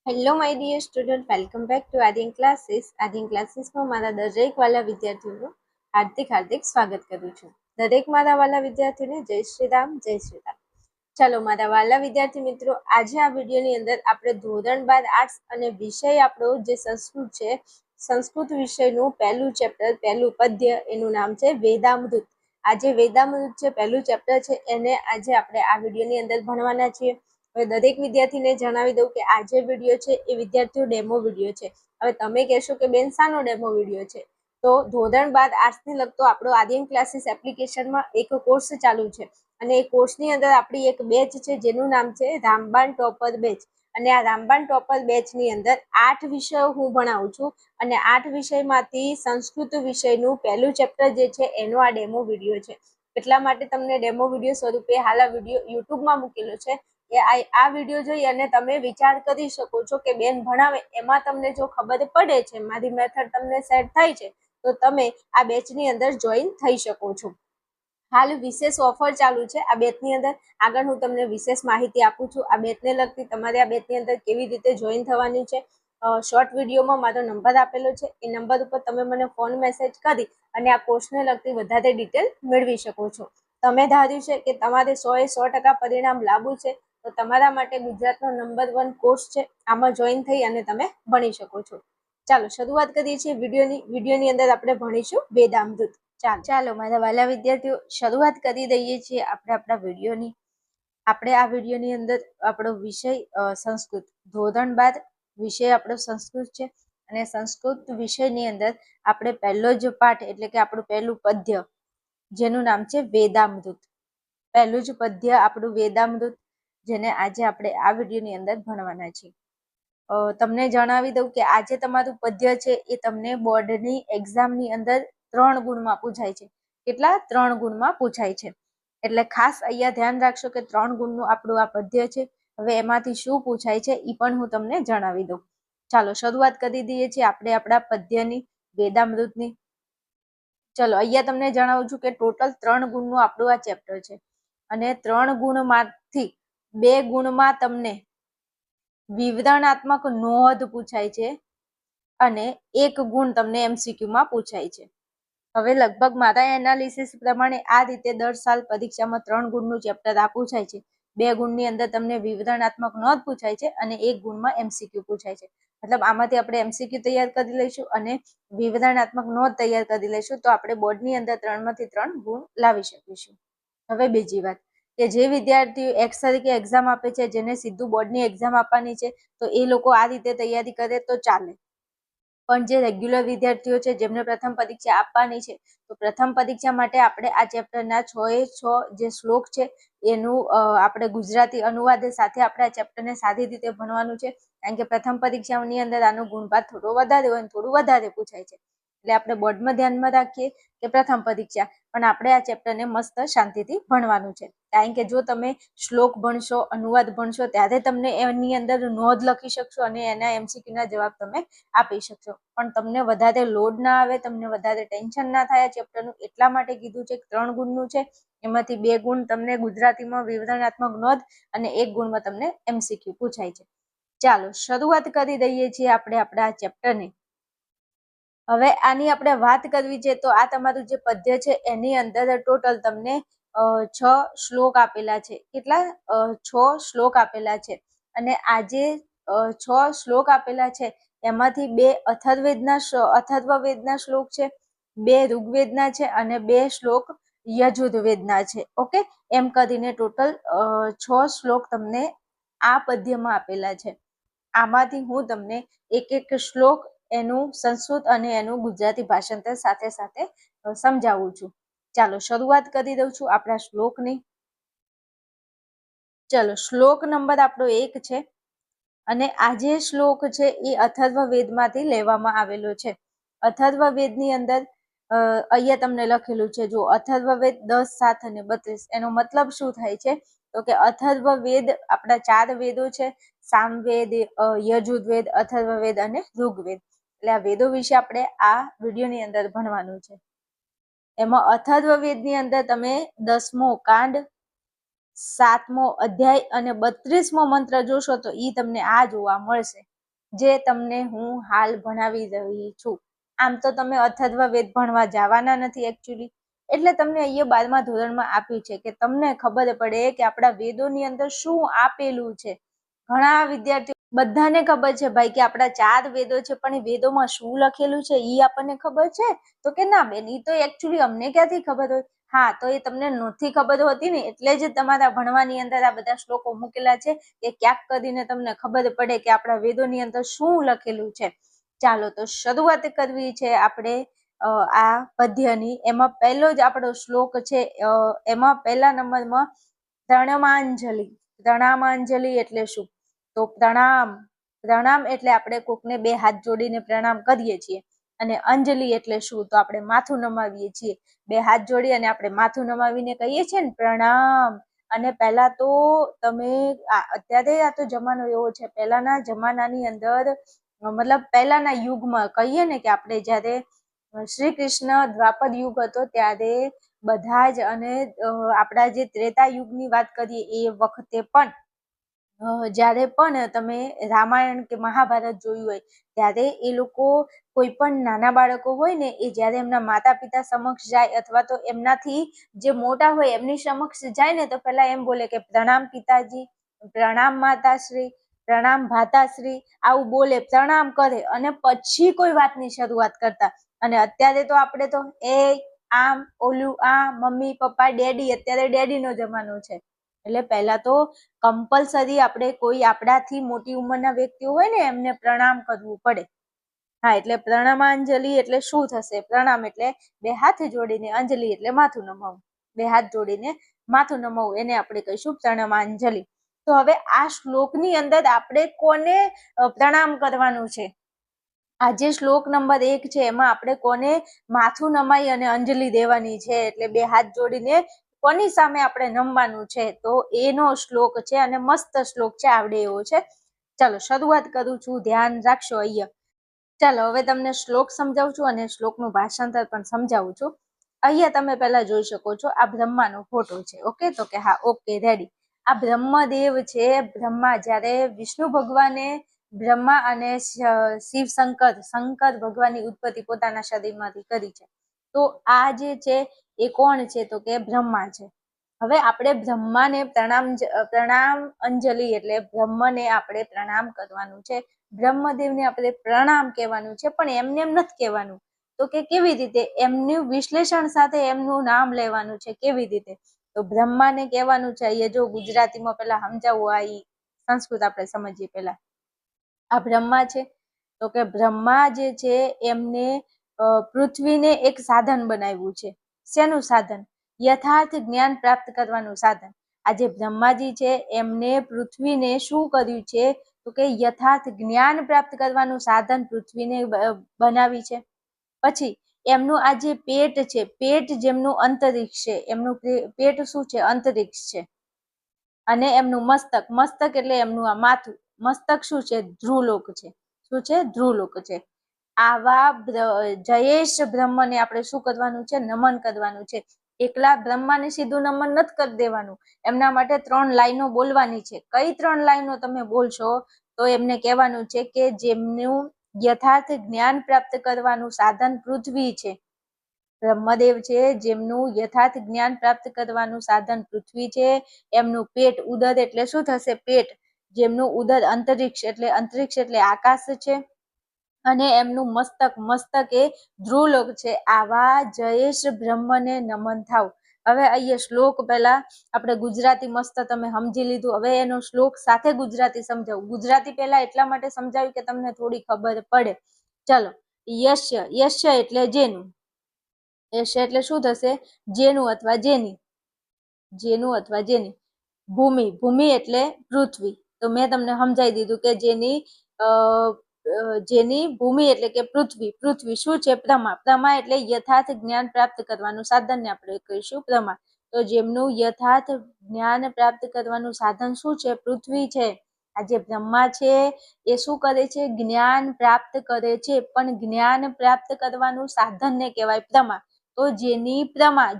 Hello my dear student, welcome back to Aadin classes. આદિન ક્લાસીસમાં મારા દરેક વાલા વિદ્યાર્થીઓનું હાર્દિક સ્વાગત કરું છું. દરેક મારા વાલા વિદ્યાર્થીઓને જય શ્રી રામ, જય શ્રી રામ. ચાલો મારા વાલા વિદ્યાર્થી મિત્રો, આજે આ વિડીયોની અંદર આપણે ધોરણ 12 આર્ટ્સ અને વિષય આપણો જે સંસ્કૃત છે, સંસ્કૃત વિષયનું પહેલું ચેપ્ટર, પહેલું પદ્ય, એનું નામ છે વેદામૃત. આજે વેદામૃત છે પહેલું ચેપ્ટર છે, એને આજે આપણે આ વિડીયોની અંદર ભણવાના છીએ. હવે દરેક વિદ્યાર્થીને જણાવી દઉં કે આ જે વિડીયો છે એ વિદ્યાર્થીઓ ડેમો વિડીયો છે. હવે તમે કહેશો કે બેન શાનો ડેમો વિડીયો છે, તો ધોરણ 12 આર્ટ્સને લગતો આપણો આદિન ક્લાસીસ એપ્લિકેશનમાં એક કોર્સ ચાલુ છે અને એ કોર્સની અંદર આપણી એક બેચ છે જેનું નામ છે રામબાણ ટોપર બેચ. અને આ રામબાણ ટોપર બેચની અંદર 8 વિષયો હું ભણાવું છું અને 8 વિષયમાંથી સંસ્કૃત વિષયનું પહેલું ચેપ્ટર જે છે એનો આ ડેમો વિડીયો છે. એટલા માટે તમને ડેમો વિડીયો સ્વરૂપે હાલ આ વિડીયો યુટ્યુબમાં મૂકેલો છે. આ વિડીયો જોઈ અને તમે વિચાર કરી શકો છો કે બેન ભણાવે એમાં તમને જો ખબર પડે છે, મારી મેથડ તમને સેટ થાય છે, તો તમે આ બેચની અંદર જોઈન થઈ શકો છો. હાલ વિશેષ ઓફર ચાલુ છે આ બેચની અંદર. આગળ હું તમને વિશેષ માહિતી આપું છું આ બેચને લગતી. તમારે આ બેચની અંદર કેવી રીતે જોઈન થવાની છે, શોર્ટ વિડીયોમાં મારો નંબર આપેલો છે, એ નંબર ઉપર તમે મને ફોન મેસેજ કરી અને આ કોર્સને લગતી વધારે ડિટેલ મેળવી શકો છો. તમે ધાર્યું છે કે તમારે 100% પરિણામ લાવવું છે, તો તમારા માટે ગુજરાતનો નંબર 1 કોર્સ છે. આમાં જોઈન થઈ અને તમે ભણી શકો છો. ચાલો શરૂઆત કરીએ છીએ વિડીયોની અંદર આપણે ભણીશું વેદામૃત. ચાલો મારા વાલા વિદ્યાર્થીઓ, શરૂઆત કરી દઈએ છીએ આપણે આપણા વિડીયોની. આપણે આ વિડીયોની અંદર આપણો વિષય સંસ્કૃત, ધોરણ 12 વિષય આપણો સંસ્કૃત છે અને સંસ્કૃત વિષયની અંદર આપણે પહેલો જ પાઠ એટલે કે આપણું પહેલું પદ્ય જેનું નામ છે વેદામૃત. પહેલું જ પદ્ય આપણું વેદામૃત, જેને આજે આપણે આ વિડીયોની અંદર ભણવાના છીએ. તમને જણાવી દઉં કે આજે તમારું પદ્ય છે એ તમને બોર્ડની એક્ઝામની અંદર 3 ગુણમાં પૂછાય છે. કેટલા? 3 ગુણમાં પૂછાય છે. એટલે ખાસ અહીંયા ધ્યાન રાખશો કે 3 ગુણનું આપણું આ પદ્ય છે. હવે એમાંથી શું પૂછાય છે એ પણ હું તમને જણાવી દઉં. ચાલો શરૂઆત કરી દઈએ છીએ આપણે આપણા પદ્યની, વેદામૃતની. ચલો અહીંયા તમને જણાવું છું કે ટોટલ 3 ગુણનું આપણું આ ચેપ્ટર છે અને 3 ગુણમાંથી 2 ગુણમાં તમને વિવરણાત્મક નોંધ પૂછાય છે અને 1 ગુણ તમને MCQ માં પૂછાય છે. હવે લગભગ મારા એનાલિસિસ પ્રમાણે આ રીતે દર સાલ પરીક્ષામાં 3 ગુણનું ચેપ્ટર આ પૂછાય છે. 2 ગુણની અંદર તમને વિવરણાત્મક નોંધ પૂછાય છે અને 1 ગુણમાં MCQ પૂછાય છે. મતલબ આમાંથી આપણે MCQ તૈયાર કરી લઈશું અને વિવરણાત્મક નોંધ તૈયાર કરી લઈશું, તો આપણે બોર્ડની અંદર 3 માંથી 3 ગુણ લાવી શકીશું. હવે બીજી વાત કે જે વિદ્યાર્થીઓ એક્સ તરીકે એક્ઝામ આપે છે, જેને સીધું બોર્ડની એક્ઝામ આપવાની છે, તો એ લોકો આ રીતે તૈયારી કરે તો ચાલે. પણ જે રેગ્યુલર વિદ્યાર્થીઓ છે જેમને પ્રથમ પરીક્ષા આપવાની છે, તો પ્રથમ પરીક્ષા માટે આપણે આ ચેપ્ટરના 6 જે શ્લોક છે એનું આપણે ગુજરાતી અનુવાદ સાથે આપણે આ ચેપ્ટરને સારી રીતે ભણવાનું છે. કારણ કે પ્રથમ પરીક્ષાની અંદર આનો ગુણભાર થોડો વધારે હોય, થોડું વધારે પૂછાય છે. એટલે આપણે બોર્ડમાં ધ્યાનમાં રાખીએ કે પ્રથમ પરીક્ષા, પણ આપણે આ ચેપ્ટરને મસ્ત શાંતિથી ભણવાનું છે. કારણ કે જો તમે શ્લોક ભણશો, અનુવાદ ભણશો, ત્યારે તમને એની અંદર નોંધ લખી શકશો અને એના MCQના જવાબ તમે આપી શકશો. પણ તમને વધારે લોડ ના આવે, તમને વધારે ટેન્શન ના થાય આ ચેપ્ટરનું, એટલા માટે કીધું છે. 3 ગુણનું છે, એમાંથી 2 ગુણ તમને ગુજરાતીમાં વિવરણાત્મક નોંધ અને 1 ગુણમાં તમને MCQ પૂછાય છે. ચાલો શરૂઆત કરી દઈએ છીએ આપણે આપણા આ ચેપ્ટરની. હવે આની આપણે વાત કરવી છે તો આ તમારું જે પદ્ય છે એની અંદર ટોટલ તમને 6 શ્લોક આપેલા છે. કેટલા? 6 શ્લોક આપેલા છે. અને આ જે 6 શ્લોક આપેલા છે એમાંથી 2 અથર્વવેદના શ્લોક છે, 2 ઋગ્વેદના છે અને 2 શ્લોક યજુર્વેદના છે. ઓકે, એમ કરીને ટોટલ 6 શ્લોક તમને આ પદ્યમાં આપેલા છે. આમાંથી હું તમને એક શ્લોક, એનું સંસ્કૃત અને એનું ગુજરાતી ભાષાંતર સાથે સાથે સમજાવું છું. ચાલો શરૂઆત કરી દઉં છું આપણા શ્લોકની. ચલો શ્લોક નંબર આપણો 1 છે અને આ જે શ્લોક છે એ અથર્વવેદમાંથી લેવામાં આવેલો છે. અથર્વવેદની અંદર અહીંયા તમને લખેલું છે, જો અથર્વવેદ 10, 7 અને 32. એનો મતલબ શું થાય છે તો કે અથર્વવેદ આપણા 4 વેદો છે, સામવેદ, યજુર્વેદ, અથર્વવેદ અને ઋગ્વેદ. એટલે આ વેદો વિશે આપણે આ વિડીયોની અંદર ભણવાનું છે. એમાં અથર્વવેદની અંદર તમે 10મો કાંડ, 7મો અધ્યાય અને 32મો મંત્ર જોશો તો ઈ તમને આ જોવા મળશે. જે તમને હું હાલ ભણાવી રહી છું. આમ તો તમે અથર્વ વેદ ભણવા જવાના નથી એકચ્યુઅલી, એટલે તમને અહીંયા 12મા ધોરણમાં આપ્યું છે કે તમને ખબર પડે કે આપણા વેદોની અંદર શું આપેલું છે. ઘણા વિદ્યાર્થીઓ બધાને ખબર છે ભાઈ કે આપણા 4 વેદો છે, પણ એ વેદોમાં શું લખેલું છે એ આપણને ખબર છે? તો કે ના બેન, એ તો એકચ્યુઅલી અમને ક્યાંથી ખબર હોય. હા, તો એ તમને નથી ખબર હોતી ને, એટલે જ તમારા ભણવાની અંદર આ બધા શ્લોકો મૂકેલા છે કે ક્યાંક કરીને તમને ખબર પડે કે આપણા વેદોની અંદર શું લખેલું છે. ચાલો તો શરૂઆત કરવી છે આપણે આ પદ્યની. એમાં પહેલો જ આપણો શ્લોક છે, એમાં પહેલા નંબરમાં પ્રણમાંજલિ. પ્રણામાંજલિ એટલે શું? તો પ્રણામ એટલે આપણે કોકને 2 હાથ જોડીને પ્રણામ કરીએ છીએ. અને અંજલિ એટલે શું? તો આપણે માથું નમાવીએ છીએ. 2 હાથ જોડી અને આપણે માથું નમાવીને કહીએ છીએ ને પ્રણામ. અને પહેલા તો તમે અત્યારે આ તો જમાનો એવો છે, પહેલાના જમાનાની અંદર મતલબ પહેલાના યુગમાં કહીએ ને કે આપણે જ્યારે શ્રી કૃષ્ણ દ્વાપર યુગ હતો ત્યારે બધા જ, અને આપણા જે ત્રેતા યુગની વાત કરીએ એ વખતે પણ જ્યારે પણ તમે રામાયણ કે મહાભારત જોયું હોય ત્યારે એ લોકો કોઈ પણ નાના બાળકો હોય ને એ જ્યારે એમના માતા પિતા સમક્ષ જાય અથવા તો એમનાથી જે મોટા હોય એમની સમક્ષ જાય ને તો પહેલા એમ બોલે કે પ્રણામ પિતાજી, પ્રણામ માતાશ્રી, પ્રણામ ભાતાશ્રી, આવું બોલે, પ્રણામ કરે અને પછી કોઈ વાતની શરૂઆત કરતા. અને અત્યારે તો આપણે તો આમ ઓલું આ મમ્મી પપ્પા ડેડી, અત્યારે ડેડીનો જમાનો છે. એટલે પહેલા તો કમ્પલસરી આપણે કોઈ આપણાથી મોટી ઉંમરના વ્યક્તિઓ હોય ને એમને પ્રણામ કરવું પડે. હા, એટલે પ્રણામાંજલિ એટલે શું થશે? પ્રણામ એટલે 2 હાથ જોડીને, અંજલિ એટલે માથું નમાવું. 2 હાથ જોડીને માથું નમાવું એને આપણે કહીશું પ્રણામાંજલિ. તો હવે આ શ્લોકની અંદર આપણે કોને પ્રણામ કરવાનું છે? આ જે શ્લોક નંબર 1 છે એમાં આપણે કોને માથું નમાઈ અને અંજલિ દેવાની છે, એટલે 2 હાથ જોડીને કોની સામે આપણે નમવાનું છે? તો એનો શ્લોક છે અને મસ્ત શ્લોક છે, આવડે એવો છે. ચાલો શરૂઆત કરું છું, ધ્યાન રાખશો અહીંયા. ચાલો હવે તમને શ્લોક સમજાવું છું અને શ્લોકનું ભાષાંતર પણ સમજાવું છું. અહીંયા તમે પહેલા જોઈ શકો છો આ બ્રહ્માનો ફોટો છે. ઓકે, તો કે હા, ઓકે, રેડી. આ બ્રહ્મદેવ છે. બ્રહ્મા, જ્યારે વિષ્ણુ ભગવાને બ્રહ્મા અને શિવ શંકર ભગવાનની ઉત્પત્તિ પોતાના શરીરમાંથી કરી છે. તો આ જે છે એ કોણ છે? તો કે બ્રહ્મા છે. હવે આપણે બ્રહ્માને પ્રણામ અંજલિ એટલે બ્રહ્મને આપણે પ્રણામ કરવાનું છે. બ્રહ્મદેવને આપણે પ્રણામ કહેવાનું છે, પણ એમને એમ નથી કહેવાનું. તો કે કેવી રીતે? એમનું વિશ્લેષણ સાથે એમનું નામ લેવાનું છે. કેવી રીતે? તો બ્રહ્માને કહેવાનું છે. અહીંયા જો ગુજરાતીમાં પેલા સમજાવવું, આ સંસ્કૃત આપણે સમજીએ પહેલા. આ બ્રહ્મા છે તો કે બ્રહ્મા જે છે એમને પૃથ્વીને એક સાધન બનાવ્યું છે. શેનું સાધન? યથાર્થ જ્ઞાન પ્રાપ્ત કરવાનું સાધન. આ જે બ્રહ્માજી છે એમને પૃથ્વીને શું કર્યું છે? તો કે યથાર્થ જ્ઞાન પ્રાપ્ત કરવાનું સાધન પૃથ્વીને બનાવી છે. પછી એમનું આ જે પેટ છે, પેટ જેમનું અંતરિક્ષ છે, એમનું પેટ શું છે? અંતરિક્ષ છે. અને એમનું મસ્તક એટલે એમનું આ માથું, મસ્તક શું છે? ધ્રુવલોક છે. શું છે? ધ્રુવલોક છે. આવા જયેશ બ્રહ્મને આપણે શું કરવાનું છે? નમન કરવાનું છે. એકલા બ્રહ્માને સીધું નમન નથી કરી દેવાનું, એમના માટે 3 લાઈનો બોલવાની છે. કઈ 3 લાઈનો તમે બોલશો? તો એમને કહેવાનું છે કે જેમનું યથાર્થ જ્ઞાન પ્રાપ્ત કરવાનું સાધન પૃથ્વી છે. બ્રહ્મદેવ છે જેમનું યથાર્થ જ્ઞાન પ્રાપ્ત કરવાનું સાધન પૃથ્વી છે. એમનું પેટ, ઉદર એટલે શું થશે? પેટ. જેમનું ઉદર અંતરિક્ષ એટલે આકાશ છે. અને એમનું મસ્તક એ ધ્રુવલોક છે. આવા જયેશ બ્રહ્મને નમન થાવ. હવે અહીંયા શ્લોક પહેલા આપણે ગુજરાતી મસ્ત તમે સમજી લીધું. હવે એનો શ્લોક સાથે ગુજરાતી સમજાવું. ગુજરાતી પહેલા એટલા માટે સમજાવ્યું કે તમને થોડી ખબર પડે. ચલો, યશ્ય એટલે જેનું. યશ્ય એટલે શું થશે? જેનું અથવા જેની. જેનું અથવા જેની. ભૂમિ એટલે પૃથ્વી. તો મેં તમને સમજાવી દીધું કે જેની ભૂમિ એટલે કે પૃથ્વી શું છે? પ્રમા એટલે યથાર્થ જ્ઞાન પ્રાપ્ત કરવાનું સાધનને આપણે કહીશું પ્રમા. તો જેમનું યથાર્થ જ્ઞાન પ્રાપ્ત કરવાનું સાધન શું છે? પૃથ્વી છે. આ જે બ્રહ્મા છે એ શું કરે છે? જ્ઞાન પ્રાપ્ત કરે છે, પણ જ્ઞાન પ્રાપ્ત કરવાનું સાધનને કહેવાય પ્રમા. તો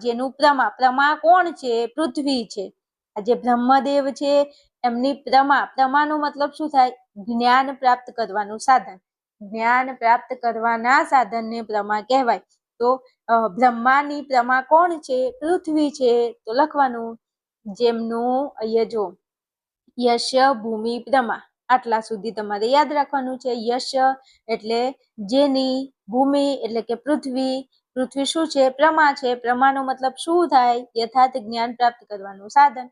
જેનું પ્રમા કોણ છે? પૃથ્વી છે. આ જે બ્રહ્મદેવ છે એમની પ્રમાનો મતલબ શું થાય? જ્ઞાન પ્રાપ્ત કરવાનું સાધન. જ્ઞાન પ્રાપ્ત કરવાના સાધનને પ્રમા કહેવાય. તો બ્રહ્માની પ્રમા કોણ છે? પૃથ્વી છે. તો લખવાનું જેમનું અહીંયા જો યશ્ય ભૂમિ પ્રમા, આટલા સુધી તમારે યાદ રાખવાનું છે. યશ્ય એટલે જેની, ભૂમિ એટલે કે પૃથ્વી, પૃથ્વી શું છે? પ્રમા છે. પ્રમાનો મતલબ શું થાય? યથાર્થ જ્ઞાન પ્રાપ્ત કરવાનું સાધન.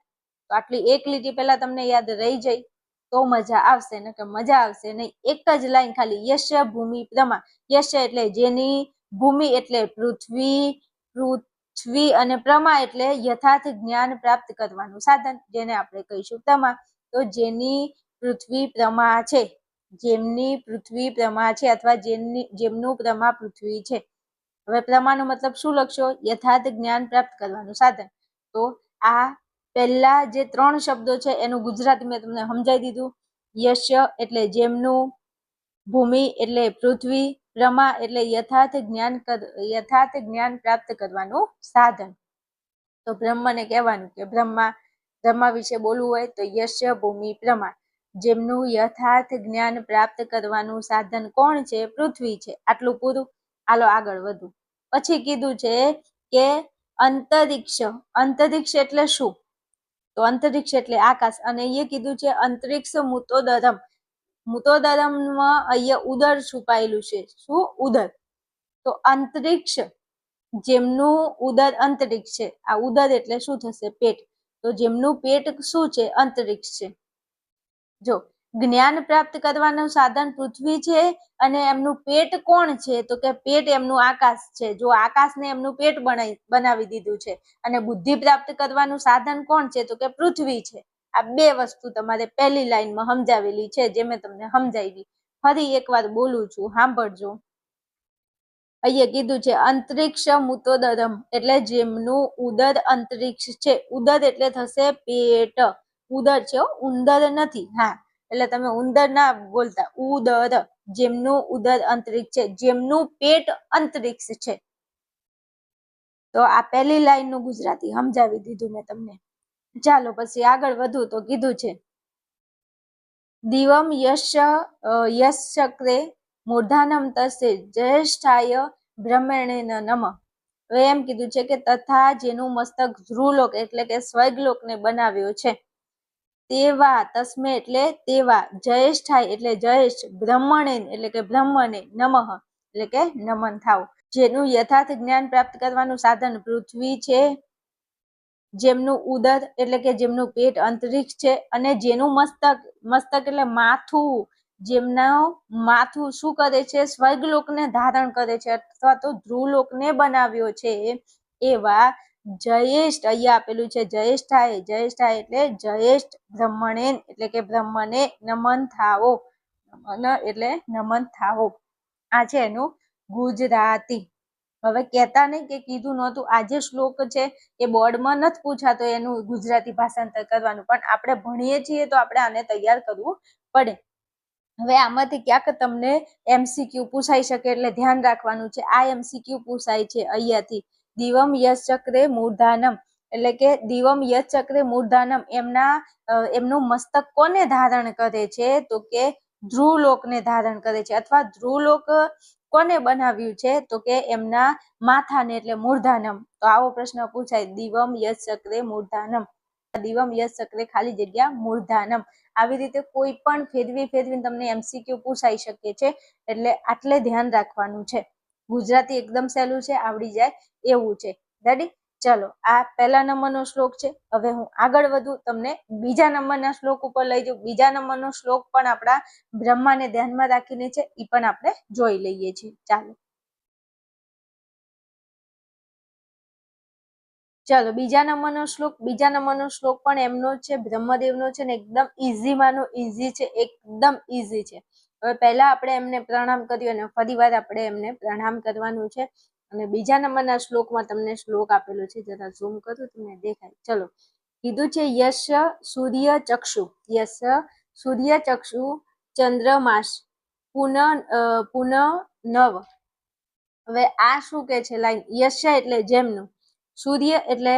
તો આટલી એક લીટી પહેલા તમને યાદ રહી જાય તો મજા આવશે, ને કે મજા આવશે નહીં. એક જ લાઈન ખાલી યશ્ય ભૂમિ પ્રમા. યશ્ય એટલે જેની, ભૂમિ એટલે પૃથ્વી, પૃથ્વી અને પ્રમા એટલે યથાર્થ જ્ઞાન પ્રાપ્ત કરવાનું સાધન, જેને આપણે કહીશું પ્રમા. તો જેની પૃથ્વી પ્રમા છે, જેમની પૃથ્વી પ્રમા છે, અથવા જેમનું પ્રમા પૃથ્વી છે. હવે પ્રમાનો મતલબ શું લખશો? યથાર્થ જ્ઞાન પ્રાપ્ત કરવાનું સાધન. તો આ પહેલા જે 3 શબ્દો છે એનું ગુજરાતી મેં તમને સમજાવી દીધું. યશ્ય એટલે જેમનું, ભૂમિ એટલે પૃથ્વી, પ્રમા એટલે યથાર્થ જ્ઞાન પ્રાપ્ત કરવાનું સાધન. તો બ્રહ્મને કહેવાનું કે બ્રહ્મા વિશે બોલવું હોય તો યશ્ય ભૂમિ પ્રમા. જેમનું યથાર્થ જ્ઞાન પ્રાપ્ત કરવાનું સાધન કોણ છે? પૃથ્વી છે. આટલું પૂરું. હાલો આગળ વધુ. પછી કીધું છે કે અંતરિક્ષ. અંતરિક્ષ એટલે શું? તો અંતરિક્ષ એટલે આકાશ. અને એ કીધું છે અંતરિક્ષ મૂતોદરમ. મૂતોદરમમાં અહીંયા ઉદર છુપાયેલું છે. શું? ઉદર. તો અંતરિક્ષ જેમનું ઉદર અંતરિક્ષ છે. આ ઉદર એટલે શું થશે? પેટ. તો જેમનું પેટ શું છે? અંતરિક્ષ છે. જો જ્ઞાન પ્રાપ્ત કરવાનું સાધન પૃથ્વી છે અને એમનું પેટ કોણ છે? તો કે પેટ એમનું આકાશ છે. જો આકાશને એમનું પેટ બનાવી દીધું છે. અને બુદ્ધિ પ્રાપ્ત કરવાનું સાધન કોણ છે? તો કે પૃથ્વી છે. આ 2 વસ્તુ તમારે પહેલી લાઈનમાં સમજાવેલી છે, જે મેં તમને સમજાવી. ફરી એકવાર બોલું છું, સાંભળજો. અહીંયા કીધું છે અંતરિક્ષ મૂતોદરમ એટલે જેમનું ઉદર અંતરિક્ષ છે. ઉદર એટલે થશે પેટ. ઉદર છે, ઉંદર નથી. હા, એટલે તમે ઉંદર ના બોલતા, ઉદર. જેમનું ઉદર અંતરિક્ષ છે, જેમનું પેટ અંતરિક્ષ છે. તો આ પહેલી લાઈન નું ગુજરાતી સમજાવી દીધું મેં તમને. ચાલો પછી આગળ વધુ. તો કીધું છે દિવમ યશ્ચક્રે મૂર્ધાનમ તસ્ય જ્યેષ્ઠાય બ્રહ્મણેન નમઃ. હવે એમ કીધું છે કે તથા જેનું મસ્તક ધ્રુલોક એટલે કે સ્વર્ગલોકને બનાવ્યો છે, તેવા તસ્મે એટલે તેવા, જ્યેષ્ઠાય એટલે જ્યેષ્ઠ, બ્રહ્મણેન એટલે કે બ્રહ્મને, નમઃ એટલે કે નમન થાવ. જેનું યથાર્થ જ્ઞાન પ્રાપ્ત કરવાનું સાધન પૃથ્વી છે, જેમનું ઉદર એટલે કે જેમનું પેટ અંતરિક્ષ છે, અને જેનું મસ્તક એટલે માથું, જેમનું માથું શું કરે છે? સ્વર્ગલોકને ધારણ કરે છે, અથવા તો ધ્રુવલોકને બનાવ્યો છે, એવા જ્યેષ્ઠ. અહીંયા આપેલું છે જ્યેષ્ઠાય. જ્યેષ્ઠાય એટલે જ્યેષ્ઠ, બ્રહ્મણેન એટલે કે બ્રહ્મને નમન થાવો. નમન એટલે નમન થાવો. આ છે એનું ગુજરાતી. હવે કહેતા નહીં કે કીધું નહોતું. આ જે શ્લોક છે એ બોર્ડમાં નથી પૂછાતો એનું ગુજરાતી ભાષાંતર કરવાનું, પણ આપણે ભણીએ છીએ તો આપણે આને તૈયાર કરવું પડે. હવે આમાંથી ક્યાંક તમને MCQ પૂછાઈ શકે એટલે ધ્યાન રાખવાનું છે. આ MCQ પૂછાય છે અહીંયાથી. દિવમ યશ્ચક્રે મૂર્ધાનમ એટલે કે દિવમ યશ્ચક્રે મૂર્ધાનમ એમનું મસ્તક કોને ધારણ કરે છે? તો કે ધ્રુવલોકને ધારણ કરે છે. અથવા ધ્રુવલોક કોને બનાવ્યું છે? તો કે એમના માથાને એટલે મૂર્ધાનમ. તો આવો પ્રશ્ન પૂછાય, દિવમ યશ્ચક્રે મૂર્ધાનમ. દિવમ યશ્ચક્રે ખાલી જગ્યા મૂર્ધાનમ. આવી રીતે કોઈ પણ ફેરવીને તમને MCQ પૂછાઈ શકે છે, એટલે આટલે ધ્યાન રાખવાનું છે. ગુજરાતી એકદમ સહેલું છે, આવડી જાય એવું છે. રેડી? ચલો, આ પહેલા નંબરનો શ્લોક છે. હવે હું આગળ વધુ, તમને બીજા નંબરના શ્લોક ઉપર લઈ જાઉં. બીજા નંબરનો શ્લોક પણ આપણા બ્રહ્માને ધ્યાનમાં રાખીને છે, એ પણ આપણે જોઈ લઈએ છીએ. ચાલો ચલો બીજા નંબરનો શ્લોક પણ એમનો છે, બ્રહ્મદેવનો છે, ને એકદમ ઈઝી માનો ઈઝી છે, એકદમ ઈઝી છે. હવે પહેલા આપણે એમને પ્રણામ કર્યું અને ફરી વાર આપણે એમને પ્રણામ કરવાનું છે. અને બીજા નંબરના શ્લોકમાં તમને શ્લોક આપેલો છે, જરા ઝૂમ કરું તમને દેખાય. ચલો, કીધું છે યશ સૂર્ય ચક્ષુ ચંદ્રમાસ પુન નવ. હવે આ શું કે છે લાઈન? યશ એટલે જેમનું, સૂર્ય એટલે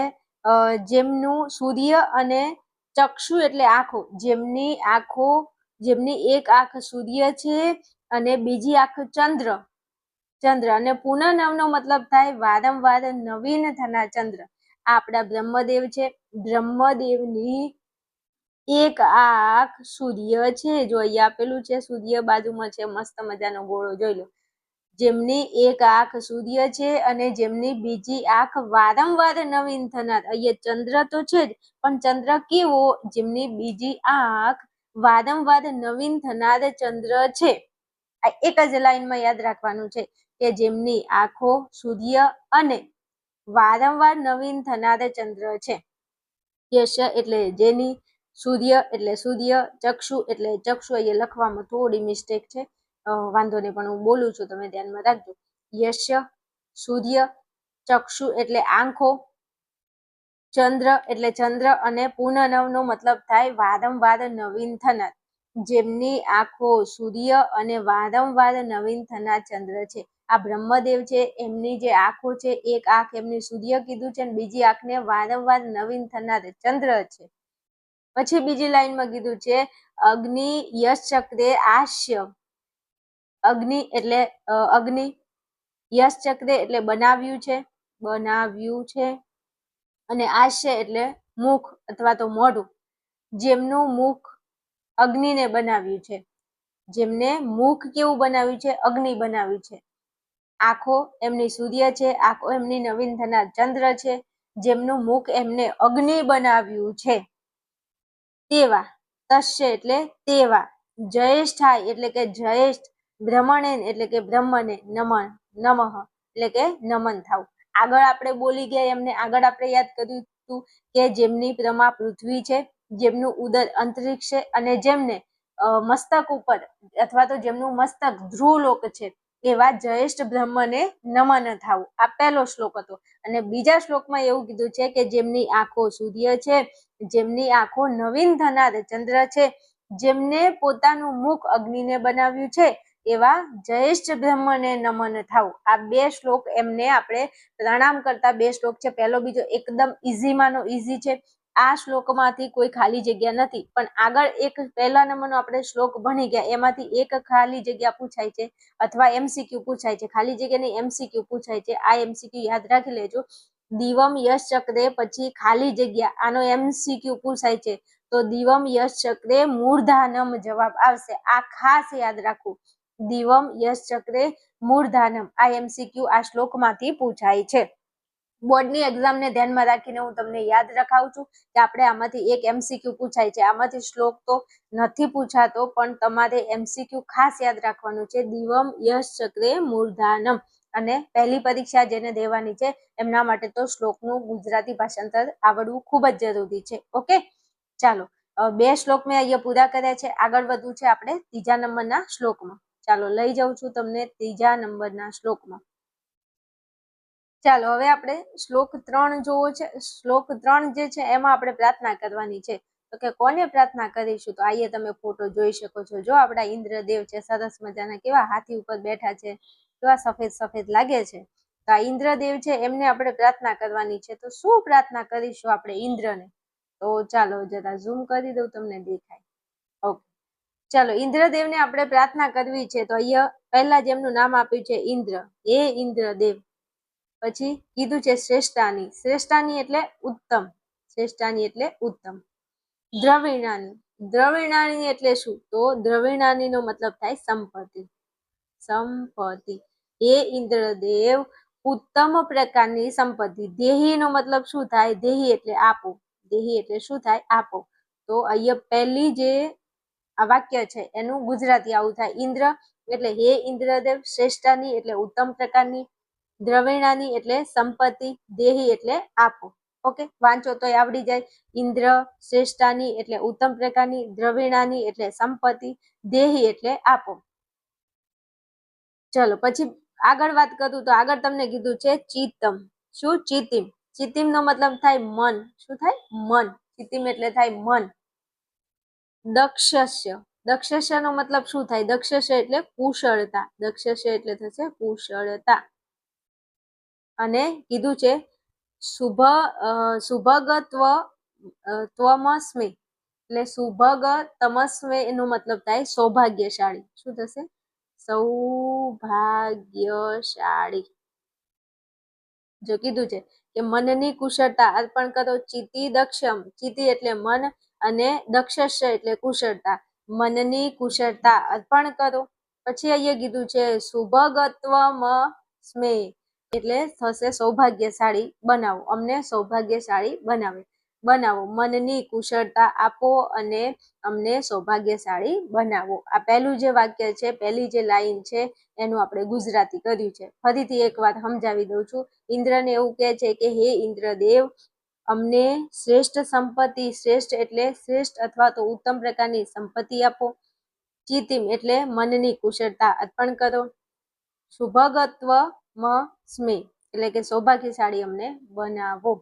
જેમનું, સૂર્ય અને ચક્ષુ એટલે આંખો, જેમની એક આંખ સૂર્ય છે અને બીજી આંખ ચંદ્ર અને પુનઃનવનો મતલબ થાય વારંવાર નવીન થનાર ચંદ્ર. આ આપણા બ્રહ્મદેવ છે. બ્રહ્મદેવની એક આંખ સૂર્ય છે, જો અહીંયા આપેલું છે સૂર્ય બાજુમાં છે મસ્ત મજાનો ગોળો, જોઈ લો. જેમની એક આંખ સૂર્ય છે અને જેમની બીજી આંખ વારંવાર નવીન થનાર. અહીંયા ચંદ્ર તો છે જ, પણ ચંદ્ર કેવો? જેમની બીજી આંખ વારંવાર નવીન થનાર ચંદ્ર છે. આ એક જ લાઈનમાં યાદ રાખવાનું છે કે જેમની આંખો સૂર્ય અને વારંવાર નવીન થનાર ચંદ્ર છે. યશ એટલે જેની, સૂર્ય એટલે સૂર્ય, ચક્ષુ એટલે ચક્ષુ. અહીંયા લખવામાં થોડી મિસ્ટેક છે, વાંધો નહીં, પણ હું બોલું છું, તમે ધ્યાનમાં રાખજો. યશ સૂર્ય, ચક્ષુ એટલે આંખો, ચંદ્ર એટલે ચંદ્ર અને પુનઃનવનો મતલબ થાય વારંવાર નવીન થનાર. જેમની આંખો સૂર્ય અને વારંવાર નવીન થનાર ચંદ્ર છે. આ બ્રહ્મદેવ છે, એમની જે આંખો છે, એક આંખ એમની સૂર્ય કીધું છે અને બીજી આંખને વારંવાર નવીન થનાર ચંદ્ર છે. પછી બીજી લાઈનમાં કીધું છે અગ્નિ યશ ચક્રે આસ્ય. અગ્નિ એટલે અગ્નિ, યશ ચક્રે એટલે બનાવ્યું છે, અને આસ્ય એટલે મુખ અથવા તો મોઢું. જેમનું મુખ અગ્નિને બનાવ્યું છે, જેમને મુખ કેવું બનાવ્યું છે? અગ્નિ બનાવ્યું છે. આંખો એમની સૂર્ય છે, આંખો એમની નવીન થનાર ચંદ્ર છે. જેમનું મુખ એમને અગ્નિ બનાવ્યું છે તેવા, તસ્ય એટલે તેવા, જયેષ્ઠાય એટલે કે જયેષ્ઠ, બ્રહ્મણેન એટલે કે બ્રહ્મને, નમઃ એટલે કે નમન થાવ. આગળ આપણે બોલી ગયા એમને, આગળ આપણે યાદ કર્યું હતું કે જેમની પ્રમા પૃથ્વી છે, જેમનું ઉદર અંતરિક્ષ છે અને જેમને મસ્તક ઉપર અથવા તો જેમનું મસ્તક ધ્રુવલોક છે, એવા જયેષ્ઠ બ્રહ્મને નમન થાવું. આ પહેલો શ્લોક હતો. અને બીજા શ્લોકમાં એવું કીધું છે કે જેમની આંખો સૂર્ય છે, જેમની આંખો નવીન થનાર ચંદ્ર છે, જેમને પોતાનું મુખ અગ્નિને બનાવ્યું છે, એવા જયેષ્ઠ બ્રહ્મને નમન થાવું. આ બે શ્લોક એમને આપણે પ્રણામ કરતા બે શ્લોક છે. પહેલો બીજો એકદમ ઈઝીમાંનો ઈઝી છે. આ શ્લોકમાંથી કોઈ ખાલી જગ્યા નથી, પણ આગળ એક પહેલા નંબરનો આપણે શ્લોક ભણી ગયા, એમાંથી એક ખાલી જગ્યા પૂછાય છે અથવા એમસીક્યુ પૂછાય છે. ખાલી જગ્યાની એમસીક્યુ પૂછાય છે. આ એમસીક્યુ યાદ રાખી લેજો. દિવમ યશ ચક્રે પછી ખાલી જગ્યા, આનો એમસીક્યુ પૂછાય છે તો દિવમ યશ ચક્રે મૂર્ધાનમ જવાબ આવશે. આ ખાસ યાદ રાખવું. દિવમ યશ ચક્રે મૂર્ધાનમ, આ એમસીક્યુ આ શ્લોકમાંથી પૂછાય છે. બોર્ડની એક્ઝામને ધ્યાનમાં રાખીને હું તમને યાદ રખાવું છું કે આપણે આમાંથી એક એમસીક્યુ પૂછાય છે. આમાંથી શ્લોક તો નથી પૂછાતો, પણ તમારે એમસીક્યુ ખાસ યાદ રાખવાનું છે. દિવમ યશ ચક્રે મૂર્ધાનમ. અને પહેલી પરીક્ષા જેને દેવાની છે એમના માટે તો શ્લોકનું ગુજરાતી ભાષાંતર આવડવું ખૂબ જ જરૂરી છે. ઓકે, ચાલો, બે શ્લોક મેં અહીંયા પૂરા કર્યા છે. આગળ વધવું છે આપણે ત્રીજા નંબરના શ્લોકમાં. ચાલો, લઈ જાઉં છું તમને ત્રીજા નંબરના શ્લોકમાં. ચાલો, હવે આપણે શ્લોક 3 જોવો છે. શ્લોક 3 જે છે એમાં આપણે પ્રાર્થના કરવાની છે. તો કે કોને પ્રાર્થના કરીશું? તો અહીંયા તમે ફોટો જોઈ શકો છો. જો આપણા ઇન્દ્રદેવ છે, સરસ મજાના કેવા હાથી ઉપર બેઠા છે, કેવા સફેદ સફેદ લાગે છે. તો આ ઇન્દ્રદેવ છે, એમને આપણે પ્રાર્થના કરવાની છે. તો શું પ્રાર્થના કરીશું આપણે ઇન્દ્રને? તો ચાલો જરા ઝૂમ કરી દઉં, તમને દેખાય. ઓકે, ચાલો, ઇન્દ્રદેવને આપણે પ્રાર્થના કરવી છે. તો અહીંયા પહેલા જેમનું નામ આપ્યું છે ઇન્દ્ર, એ ઇન્દ્રદેવ. પછી કીધું છે શ્રેષ્ઠાની. શ્રેષ્ઠાની એટલે ઉત્તમ, શ્રેષ્ઠાની એટલે ઉત્તમ. દ્રવિણાની. દ્રવિણાની એટલે શું? તો દ્રવિણાની નો મતલબ થાય સંપત્તિ. સંપત્તિ. એ ઇન્દ્રદેવ ઉત્તમ પ્રકારની સંપત્તિ. દેહી નો મતલબ શું થાય? દેહી એટલે આપો. દેહી એટલે શું થાય? આપો. તો અહીંયા પહેલી જે આ વાક્ય છે એનું ગુજરાતી આવું થાય. ઇન્દ્ર એટલે હે ઇન્દ્રદેવ, શ્રેષ્ઠાની એટલે ઉત્તમ પ્રકારની, દ્રવિણાની એટલે સંપત્તિ, દેહી એટલે આપો. ઓકે, વાંચો તો આવડી જાય. ઇન્દ્ર, શ્રેષ્ઠાની એટલે ઉત્તમ પ્રકારની, દ્રવિણાની એટલે સંપત્તિ, દેહી એટલે આપો. ચલો, પછી આગળ વાત કરું તો આગળ તમને કીધું છે ચિત્તમ. શું? ચિત્તિમ. ચિત્તિમ નો મતલબ થાય મન. શું થાય? મન. ચિત્તિમ એટલે થાય મન. દક્ષસ્ય. દક્ષસ્ય નો મતલબ શું થાય? દક્ષસ્ય એટલે કુશળતા. દક્ષસ્ય એટલે થશે કુશળતા. અને કીધું છે શુભગત્વ ત્વમસ્મિ. એટલે સુભગ તમસ્મે એનો મતલબ થાય સૌભાગ્યશાળી. શું થશે? સૌભાગ્યશાળી. જો કીધું છે કે મનની કુશળતા અર્પણ કરો. ચિતિ દક્ષમ, ચિતિ એટલે મન અને દક્ષસ્ય એટલે કુશળતા. મનની કુશળતા અર્પણ કરો. પછી અહીંયા કીધું છે સુભગત્વમ સ્મે એટલે થશે સૌભાગ્યશાળી બનાવો. અમને સૌભાગ્યશાળી બનાવો. મનની કુશળતા આપો અને અમને સૌભાગ્યશાળી બનાવો. આ પહેલું જે વાક્ય છે, પહેલી જે લાઈન છે એનું આપણે ગુજરાતી કર્યું છે. ફરીથી એક વાર સમજાવી દઉં છું. ઇન્દ્રને એવું કહે છે કે હે ઇન્દ્રદેવ, અમને શ્રેષ્ઠ સંપત્તિ, શ્રેષ્ઠ એટલે શ્રેષ્ઠ અથવા તો ઉત્તમ પ્રકારની સંપત્તિ આપો. ચિતિમ એટલે મનની કુશળતા અર્પણ કરો. શુભગત્વ સ્મે એટલે કે સૌભાગ્યશાળી અમને બનાવો.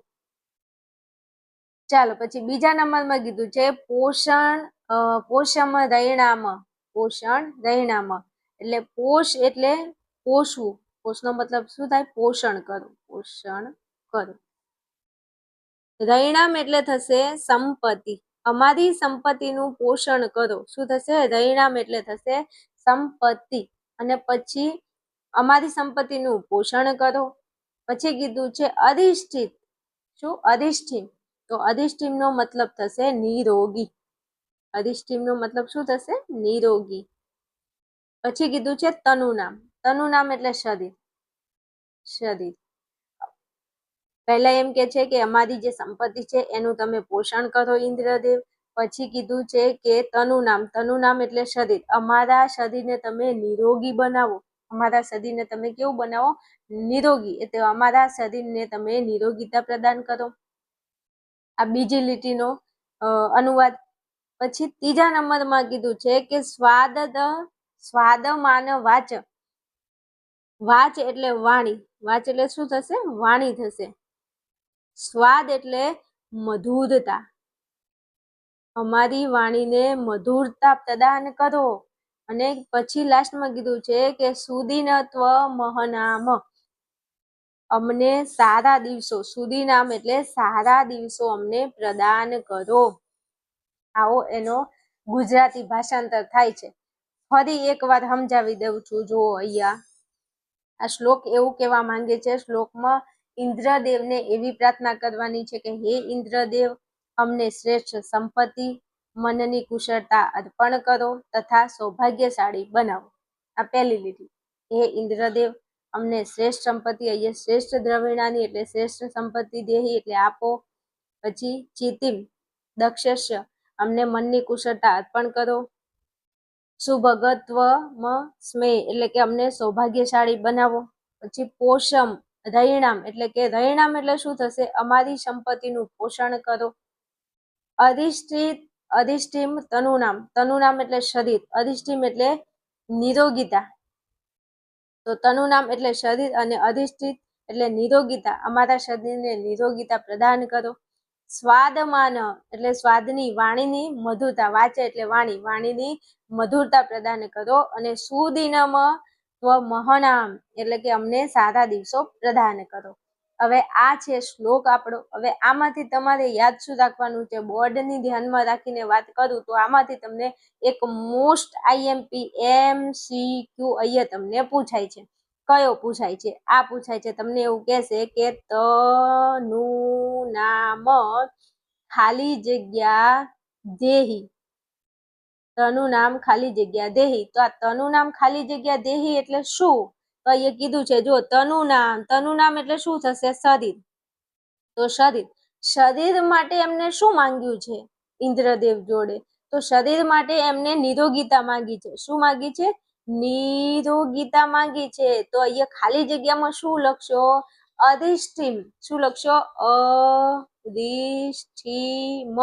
ચાલો પછી બીજા નંબરમાં કીધું છે પોષમ રૈણામ. પોષણ રૈણામ એટલે પોષ એટલે પોષવું. પોષનો મતલબ શું થાય? પોષણ કરો. પોષણ કરો. રૈણામ એટલે થશે સંપત્તિ. અમારી સંપત્તિનું પોષણ કરો. શું થશે? રૈણામ એટલે થશે સંપત્તિ. અને પછી અમારી સંપત્તિનું પોષણ કરો. પછી કીધું છે અધિષ્ઠિત. શું? અધિષ્ઠિત. તો અધિષ્ઠિત નો મતલબ થશે નિરોગી. અધિષ્ઠિત નો મતલબ શું થશે? નિરોગી. પછી કીધું છે તનુ નામ. તનુ નામ એટલે શરીર. શરીર. પહેલા એમ કે છે કે અમારી જે સંપત્તિ છે એનું તમે પોષણ કરો ઇન્દ્રદેવ. પછી કીધું છે કે તનુ નામ. તનુ નામ એટલે શરીર. અમારા શરીરને તમે નિરોગી બનાવો. અમારા શરીરને તમે કેવું બનાવો? નિરોગી. એટલે અમારા શરીરને તમે નિરોગીતા પ્રદાન કરો. આ બીજી લીટીનો અનુવાદ. પછી ત્રીજા નંબરમાં કીધું છે કે સ્વાદમાન વાચ. વાચ એટલે વાણી. વાચ એટલે શું થશે? વાણી થશે. સ્વાદ એટલે મધુરતા. અમારી વાણીને મધુરતા પ્રદાન કરો. અને પછી લાસ્ટમાં કીધું છે કે સુદીનત્વ મહનામ. અમને સારા દિવસો. સુદીનામ એટલે સારા દિવસો અમને પ્રદાન કરો. આવો એનો ગુજરાતી ભાષાંતર થાય છે. ફરી એક વાર સમજાવી દઉં છું. જો અહીંયા આ શ્લોક એવું કહેવા માંગે છે, શ્લોકમાં ઇન્દ્રદેવને એવી પ્રાર્થના કરવાની છે કે હે ઇન્દ્રદેવ, અમને શ્રેષ્ઠ સંપત્તિ, મનની કુશળતા અર્પણ કરો તથા સૌભાગ્યશાળી બનાવો. આ પહેલી લીટી. હે ઇન્દ્રદેવ, અમને શ્રેષ્ઠ સંપત્તિ, અહીંયા શ્રેષ્ઠ દ્રવિણાની એટલે શ્રેષ્ઠ સંપત્તિ દેહી એટલે આપો. પછી ચિતિમ દક્ષસ્ય અમને મનની કુશળતા અર્પણ કરો. સુભગત્વમ સ્મે એટલે કે અમને સૌભાગ્યશાળી બનાવો. પછી પોષમ રૈણામ એટલે કે રૈણામ એટલે શું થશે? અમારી સંપત્તિનું પોષણ કરો. અધિષ્ઠિમ તનુનામ. તનુનામ એટલે શરીર. અધિષ્ઠિમ એટલે નિરોગીતા. તો તનુનામ એટલે શરીર અને અધિષ્ઠિત એટલે નિરોગીતા. અમારા શરીરને નિરોગીતા પ્રદાન કરો. સ્વાદમાન એટલે સ્વાદની, વાણીની મધુરતા. વાચે એટલે વાણી. વાણીની મધુરતા પ્રદાન કરો. અને સુદિનમ મહનામ એટલે કે અમને સારા દિવસો પ્રદાન કરો. હવે આ છે શ્લોક આપણો. હવે આમાંથી તમારે યાદ શું રાખવાનું છે? બોર્ડની ધ્યાનમાં રાખીને વાત કરું તો આમાંથી તમને એક મોસ્ટ આઈએમપી MCQ અહીંયા તમને પૂછાય છે. કયો પૂછાય છે? આ પૂછાય છે. તમને એવું કહેશે કે તનું નામ ખાલી જગ્યા દેહી. તનું નામ ખાલી જગ્યા દેહી. તો આ તનું નામ ખાલી જગ્યા દેહી એટલે શું? તો અહીંયા કીધું છે જો તનું નામ એટલે શું થશે? શરીર. તો શરીર માટે એમને શું માંગ્યું છે ઇન્દ્રદેવ જોડે? તો શરીર માટે એમને નિરોગીતા માંગી છે. શું માંગી છે? નિરોગીતા માંગી છે. તો અહીંયા ખાલી જગ્યામાં શું લખશો? અધિષ્ઠિમ. શું લખશો? અધિષ્ઠિમ.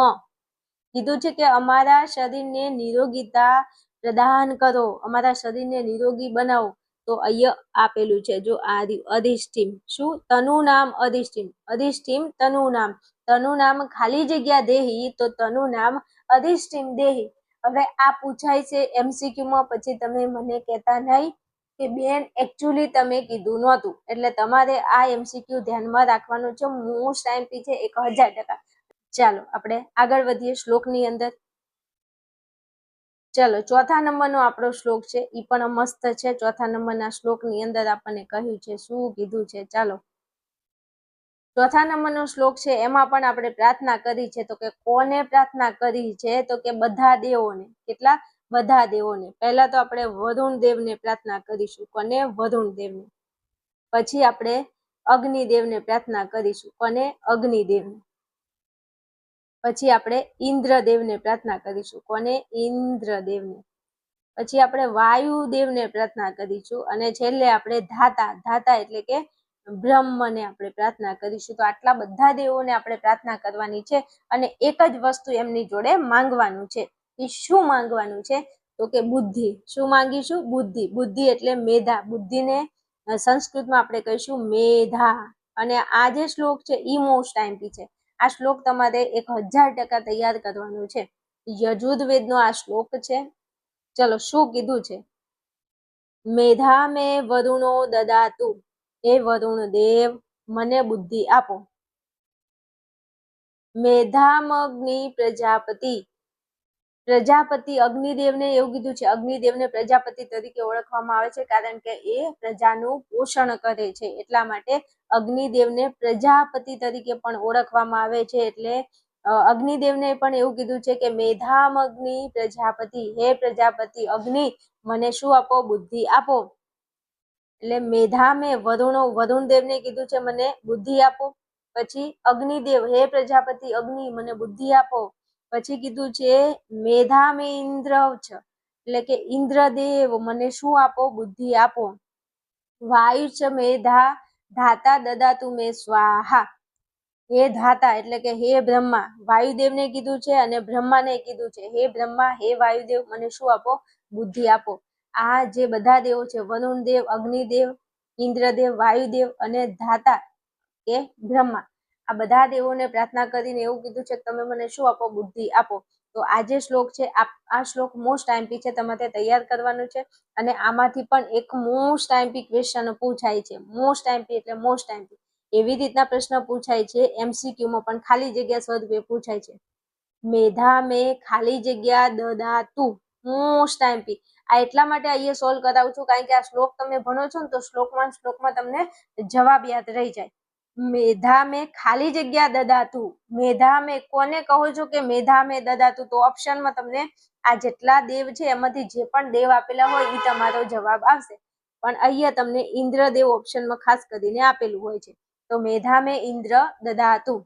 કીધું છે કે અમારા શરીરને નિરોગીતા પ્રદાન કરો, અમારા શરીરને નિરોગી બનાવો. તો અહીંયા આપેલું છે જો આ અધિષ્ઠિમ. શું? તનુ નામ અધિષ્ઠિમ. અધિષ્ઠિમ તનુ નામ. તનુ નામ ખાલી જગ્યા દેહી. તો તનુ નામ અધિષ્ઠિમ દેહી. હવે આ પૂછાય છે MCQમાં. પછી તમે મને કહેતા નહીં કે બેન એકચ્યુઅલી તમે કીધું નહોતું. એટલે તમારે આ MCQ ધ્યાનમાં રાખવાનું છે. મોસ્ટ આઈએમપી છે 1000%. ચાલો આપણે આગળ વધીએ શ્લોકની અંદર. ચલો ચોથા નંબરનો આપણો શ્લોક છે, ઈ પણ મસ્ત છે. ચોથા નંબરના શ્લોકની અંદર આપણને કહ્યું છે, શું કીધું છે? ચાલો ચોથા નંબરનો શ્લોક છે, એમાં પણ આપણે પ્રાર્થના કરી છે. તો કે કોને પ્રાર્થના કરી છે? તો કે બધા દેવોને. કેટલા? બધા દેવોને. પહેલા તો આપણે વરુણ દેવને પ્રાર્થના કરીશું. કોને? વરુણ દેવને. પછી આપણે અગ્નિદેવને પ્રાર્થના કરીશું. કોને? અગ્નિદેવને. પછી આપણે ઇન્દ્રદેવને પ્રાર્થના કરીશું. કોને? ઇન્દ્રદેવને. પછી આપણે વાયુદેવને પ્રાર્થના કરીશું. અને છેલ્લે આપણે ધાતા એટલે કે બ્રહ્મને આપણે પ્રાર્થના કરીશું. તો આટલા બધા દેવોને આપણે પ્રાર્થના કરવાની છે અને એક જ વસ્તુ એમની જોડે માંગવાનું છે. એ શું માંગવાનું છે? તો કે બુદ્ધિ. શું માંગીશું? બુદ્ધિ. બુદ્ધિ એટલે મેધા. બુદ્ધિને સંસ્કૃતમાં આપણે કહીશું મેધા. અને આ જે શ્લોક છે ઈ મોસ્ટ આઈએમપી છે. આ શ્લોક તમારે 1000% તૈયાર કરવાનો છે. યજુર્વેદનો આ શ્લોક છે. ચલો શું કીધું છે? મેધા મે વરુણો દદાતુ. હે વરુણ દેવ મને બુદ્ધિ આપો. મેધામગ્નિ પ્રજાપતિ. પ્રજાપતિ અગ્નિદેવને એવું કીધું છે. અગ્નિદેવને પ્રજાપતિ તરીકે ઓળખવામાં આવે છે કારણ કે એ પ્રજાનું પોષણ કરે છે. એટલા માટે અગ્નિદેવને પ્રજાપતિ તરીકે પણ ઓળખવામાં આવે છે. એટલે અગ્નિદેવને પણ એવું કીધું છે કે મેધામગ્નિ પ્રજાપતિ. હે પ્રજાપતિ અગ્નિ મને શું આપો? બુદ્ધિ આપો. એટલે મેધા મેં વરુણ દેવને કીધું છે મને બુદ્ધિ આપો. પછી અગ્નિદેવ હે પ્રજાપતિ અગ્નિ મને બુદ્ધિ આપો. પછી કીધું છે મેધા મે ઇન્દ્ર છે એટલે કે ઇન્દ્રદેવ મને શું આપો? બુદ્ધિ આપો. વાયુ છે મેધા ધાતા દદાતુ મે સ્વાહા. હે ધાતા એટલે કે હે બ્રહ્મા. વાયુદેવને કીધું છે અને બ્રહ્માને કીધું છે હે બ્રહ્મા હે વાયુદેવ મને શું આપો? બુદ્ધિ આપો. આ જે બધા દેવો છે વરુણ દેવ, અગ્નિદેવ, ઇન્દ્રદેવ, વાયુદેવ અને ધાતા કે બ્રહ્મા, આ બધા દેવોને પ્રાર્થના કરીને એવું કીધું છે કે તમે મને શું આપો? બુદ્ધિ આપો. તો આ જે શ્લોક છે આ શ્લોક મોસ્ટ આઈએમપી છે. તમારે તૈયાર કરવાનું છે અને આમાંથી પણ એક મોસ્ટ આઈએમપી ક્વેશ્ચન પૂછાય છે. મોસ્ટ આઈએમપી એટલે મોસ્ટ આઈએમપી. એવી રીતના પ્રશ્ન પૂછાય છે એમસીક્યુમાં પણ ખાલી જગ્યા સ્વરૂપે પૂછાય છે. મેધા મે ખાલી જગ્યા દદાતુ. Most IMP. આ એટલા માટે અહીંયા સોલ્વ કરાવું છું કારણ કે આ શ્લોક તમે ભણો છો ને તો શ્લોકમાં તમને જવાબ યાદ રહી જાય. મેધા મે ખાલી જગ્યા દદાતુ. મેધા મે કોને કહો છો કે મેધા મે દદાતુ? તો ઓપ્શનમાં તમને આ જેટલા દેવ છે એમાંથી જે પણ દેવ આપેલા હોય એ તમારો જવાબ આવશે. પણ અહીંયા તમને ઇન્દ્રદેવ ઓપ્શનમાં ખાસ કરીને આપેલું હોય છે. તો મેધા મે ઇન્દ્ર દદાતુ.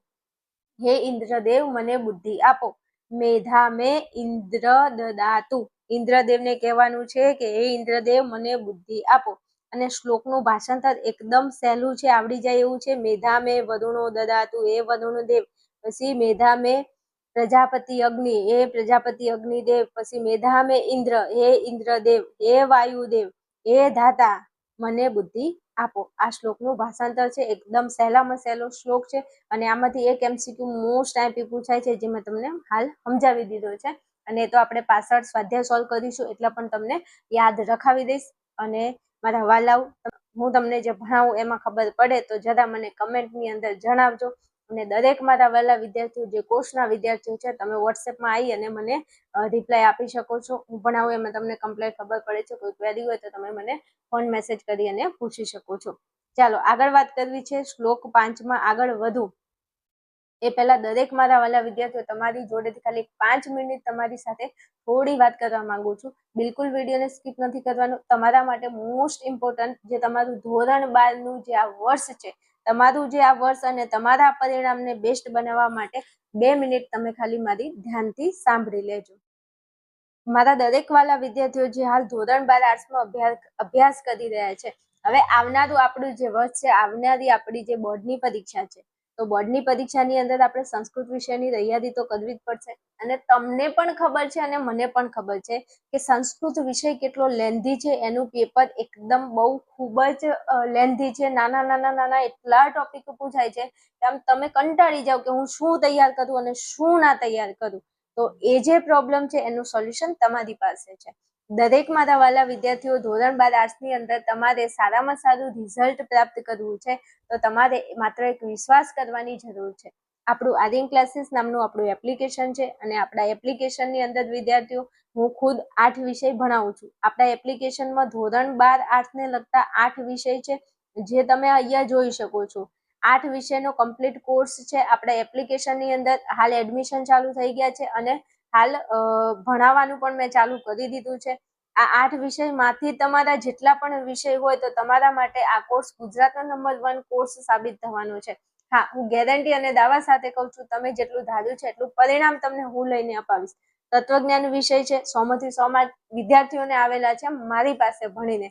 હે ઇન્દ્રદેવ મને બુદ્ધિ આપો. મેધા મે ઇન્દ્ર દદાતુ. ઇન્દ્રદેવને કહેવાનું છે કે હે ઇન્દ્રદેવ મને બુદ્ધિ આપો. અને શ્લોકનું ભાષાંતર એકદમ સહેલું છે, આવડી જાય એવું છે. મેધા મે વરુણો દદાતુ. હે વરુણ દેવ. પછી મેધા મે પ્રજાપતિ અગ્નિ. હે પ્રજાપતિ અગ્નિદેવ. પછી મેધા મે ઇન્દ્ર. હે ઇન્દ્રદેવ. હે વાયુદેવ. હે ધાતા મને બુદ્ધિ આપો. આ શ્લોકનું ભાષાંતર છે. એકદમ સહેલામાં સહેલો શ્લોક છે અને આમાંથી એક MCQ મોસ્ટ આઈએમપી પૂછાય છે જે મેં તમને હાલ સમજાવી દીધો છે. અને તો આપણે પાછળ સ્વાધ્યાય સોલ્વ કરીશું એટલા પણ તમને યાદ રખાવી દઈશ. અને મારા વાલાઓ, હું તમને જે ભણાવું એમાં ખબર પડે તો જરા મને કમેન્ટની અંદર જણાવજો. અને દરેક મારા વાલા વિદ્યાર્થીઓ જે કોર્સના વિદ્યાર્થીઓ છે તમે વોટ્સએપમાં આવી અને મને રિપ્લાય આપી શકો છો. હું ભણાવું એમાં તમને કમ્પ્લીટ ખબર પડે છે. કોઈ ક્વેરી હોય તો તમે મને ફોન મેસેજ કરી અને પૂછી શકો છો. ચાલો આગળ વાત કરવી છે. શ્લોક 5 માં આગળ વધુ એ પહેલા દરેક મારા વાલા વિદ્યાર્થીઓ તમારી જોડેથી ખાલી 5 મિનિટ તમારી સાથે થોડી વાત કરવા માંગુ છું. બિલકુલ વિડીયોને સ્કીપ નથી કરવાનું. તમારા માટે મોસ્ટ ઇમ્પોર્ટન્ટ જે તમારું ધોરણ 12 નું જે આ વર્ષ છે, તમારું જે આ વર્ષ અને તમારા પરિણામને બેસ્ટ બનાવવા માટે 2 મિનિટ તમે ખાલી મારી ધ્યાનથી સાંભળી લેજો. મારા દરેક વાલા વિદ્યાર્થીઓ જે હાલ ધોરણ 12 આર્ટ્સમાં અભ્યાસ કરી રહ્યા છે, હવે આવનારું આપણું જે વર્ષ છે, આવનારી આપણી જે બોર્ડની પરીક્ષા છે, તો બોર્ડની પરીક્ષાની અંદર આપણે સંસ્કૃત વિષયની તૈયારી તો કરવી જ પડશે. અને તમને પણ ખબર છે અને મને પણ ખબર છે કે સંસ્કૃત વિષય કેટલો લેન્ધી છે. એનું પેપર એકદમ બહુ ખૂબ જ લેન્ધી છે. નાના એટલા ટોપિક પૂછાય છે કે આમ તમે કંટાળી જાઓ કે હું શું તૈયાર કરું અને શું ના તૈયાર કરું. તો એ જે પ્રોબ્લેમ છે એનું સોલ્યુશન તમારી પાસે છે. દરેક મારા વાલા વિદ્યાર્થીઓ ધોરણ 12 આર્ટ્સની અંદર તમારે સારામાં સારું રિઝલ્ટ પ્રાપ્ત કરવું છે તો તમારે માત્ર એક વિશ્વાસ કરવાની જરૂર છે. આપણું આર્યન ક્લાસીસ નામનું આપણું એપ્લિકેશન છે અને આપણા એપ્લિકેશનની અંદર વિદ્યાર્થીઓ હું ખુદ 8 વિષય ભણાવું છું. આપણા એપ્લિકેશનમાં ધોરણ 12 8 ને લગતા 8 વિષય છે, જે તમે અહીંયા જોઈ શકો છો. 8 વિષયનો કમ્પ્લીટ કોર્સ છે આપણા એપ્લિકેશનની અંદર. હાલ એડમિશન ચાલુ થઈ ગયા છે અને હાલ ભણાવવાનું પણ મેં ચાલુ કરી દીધું છે. આ 8 વિષયમાંથી તમારા જેટલા પણ વિષય હોય તો તમારા માટે આ કોર્સ ગુજરાતનો નંબર 1 કોર્સ સાબિત થવાનો છે. હા, હું ગેરંટી અને દાવા સાથે કહું છું, તમે જેટલું ધાર્યું છે એટલું પરિણામ તમને હું લઈને અપાવીશ. તત્વજ્ઞાન વિષય છે, 100 માંથી 100 માર્ક વિદ્યાર્થીઓને આવેલા છે મારી પાસે ભણીને.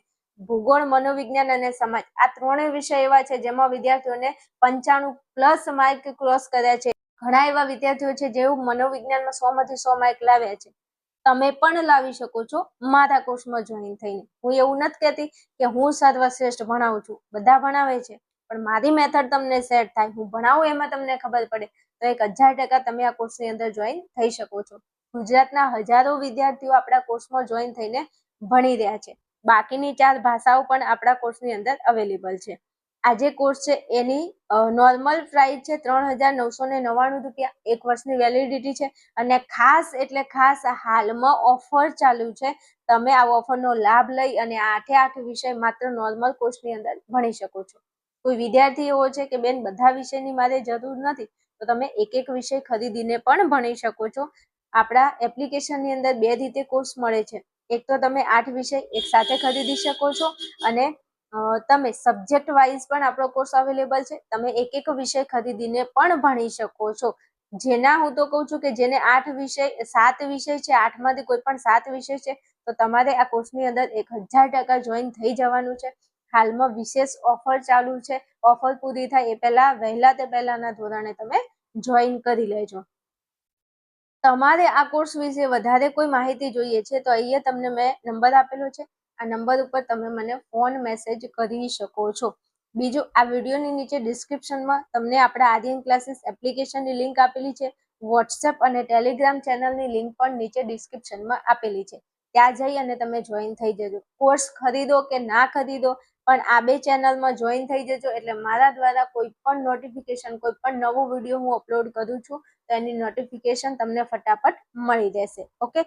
ભૂગોળ, મનોવિજ્ઞાન અને સમાજ, આ ત્રણેય વિષય એવા છે જેમાં વિદ્યાર્થીઓને 95+ માર્ક ક્રોસ કર્યા છે. ઘણા એવા વિદ્યાર્થીઓ છે જેઓ મનોવિજ્ઞાનમાં 100 માંથી 100 માર્ક લાવ્યા છે. તમે પણ લાવી શકો છો મારા કોર્સમાં જોઈન થઈને. હું એવું નથી કહેતી કે હું સર્વશ્રેષ્ઠ ભણાવું છું, બધા ભણાવે છે, પણ મારી મેથડ તમને સેટ થાય, હું ભણાવું એમાં તમને ખબર પડે તો 1000% તમે આ કોર્સની અંદર જોઈન થઈ શકો છો. ગુજરાતના હજારો વિદ્યાર્થીઓ આપણા કોર્સમાં જોઈન થઈને ભણી રહ્યા છે. બાકીની 4 ભાષાઓ પણ આપણા કોર્સની અંદર અવેલેબલ છે. આ જે કોર્સ છે એની નોર્મલ પ્રાઇસ છે 3999 રૂપિયા, 1 વર્ષની વેલિડિટી છે. અને ખાસ એટલે ખાસ હાલમાં ઓફર ચાલુ છે. તમે આ ઓફરનો લાભ લઈ અને 8 વિષય માત્ર નોર્મલ કોર્સની અંદર ભણી શકો છો. કોઈ વિદ્યાર્થી એવો છે કે બેન બધા વિષયની મારે જરૂર નથી, તો તમે એક વિષય ખરીદીને પણ ભણી શકો છો. આપણા એપ્લિકેશનની અંદર 2 રીતે કોર્સ મળે છે. એક તો તમે 8 વિષય એક સાથે ખરીદી શકો છો અને તમે સબ્જેક્ટ વાઇઝ પણ આપણો કોર્સ અવેલેબલ છે. તમે એક વિષય ખરીદીને પણ ભણી શકો છો. જેના હું તો કહું છું કે જેને 7 વિષય છે, 8 માંથી કોઈ પણ 7 વિષય છે, તો તમારે આ કોર્સની અંદર 1000% જોઈન થઈ જવાનું છે. હાલમાં વિશેષ ઓફર ચાલુ છે. ઓફર પૂરી થાય એ પહેલા પહેલાના ધોરણે તમે જોઈન કરી લેજો. તમારે આ કોર્સ વિશે વધારે કોઈ માહિતી જોઈએ છે તો અહીંયા તમને મેં નંબર આપેલો છે. આ નંબર ઉપર તમે મને ફોન મેસેજ કરી શકો છો. બીજું, આ વિડીયોની નીચે ડિસ્ક્રિપ્શનમાં તમને આપણા આર્યન ક્લાસીસ એપ્લિકેશનની લિંક આપેલી છે. વોટ્સએપ અને ટેલિગ્રામ ચેનલની લિંક પણ નીચે ડિસ્ક્રિપ્શનમાં આપેલી છે. ત્યાં જઈ અને તમે જોઈન થઈ જજો. કોર્સ ખરીદો કે ના ખરીદો, પણ આ 2 ચેનલમાં જોઈન થઈ જજો, એટલે મારા દ્વારા કોઈ પણ નોટિફિકેશન, કોઈ પણ નવો વિડીયો હું અપલોડ કરું છું તો એની નોટિફિકેશન તમને ફટાફટ મળી રહેશે. ઓકે,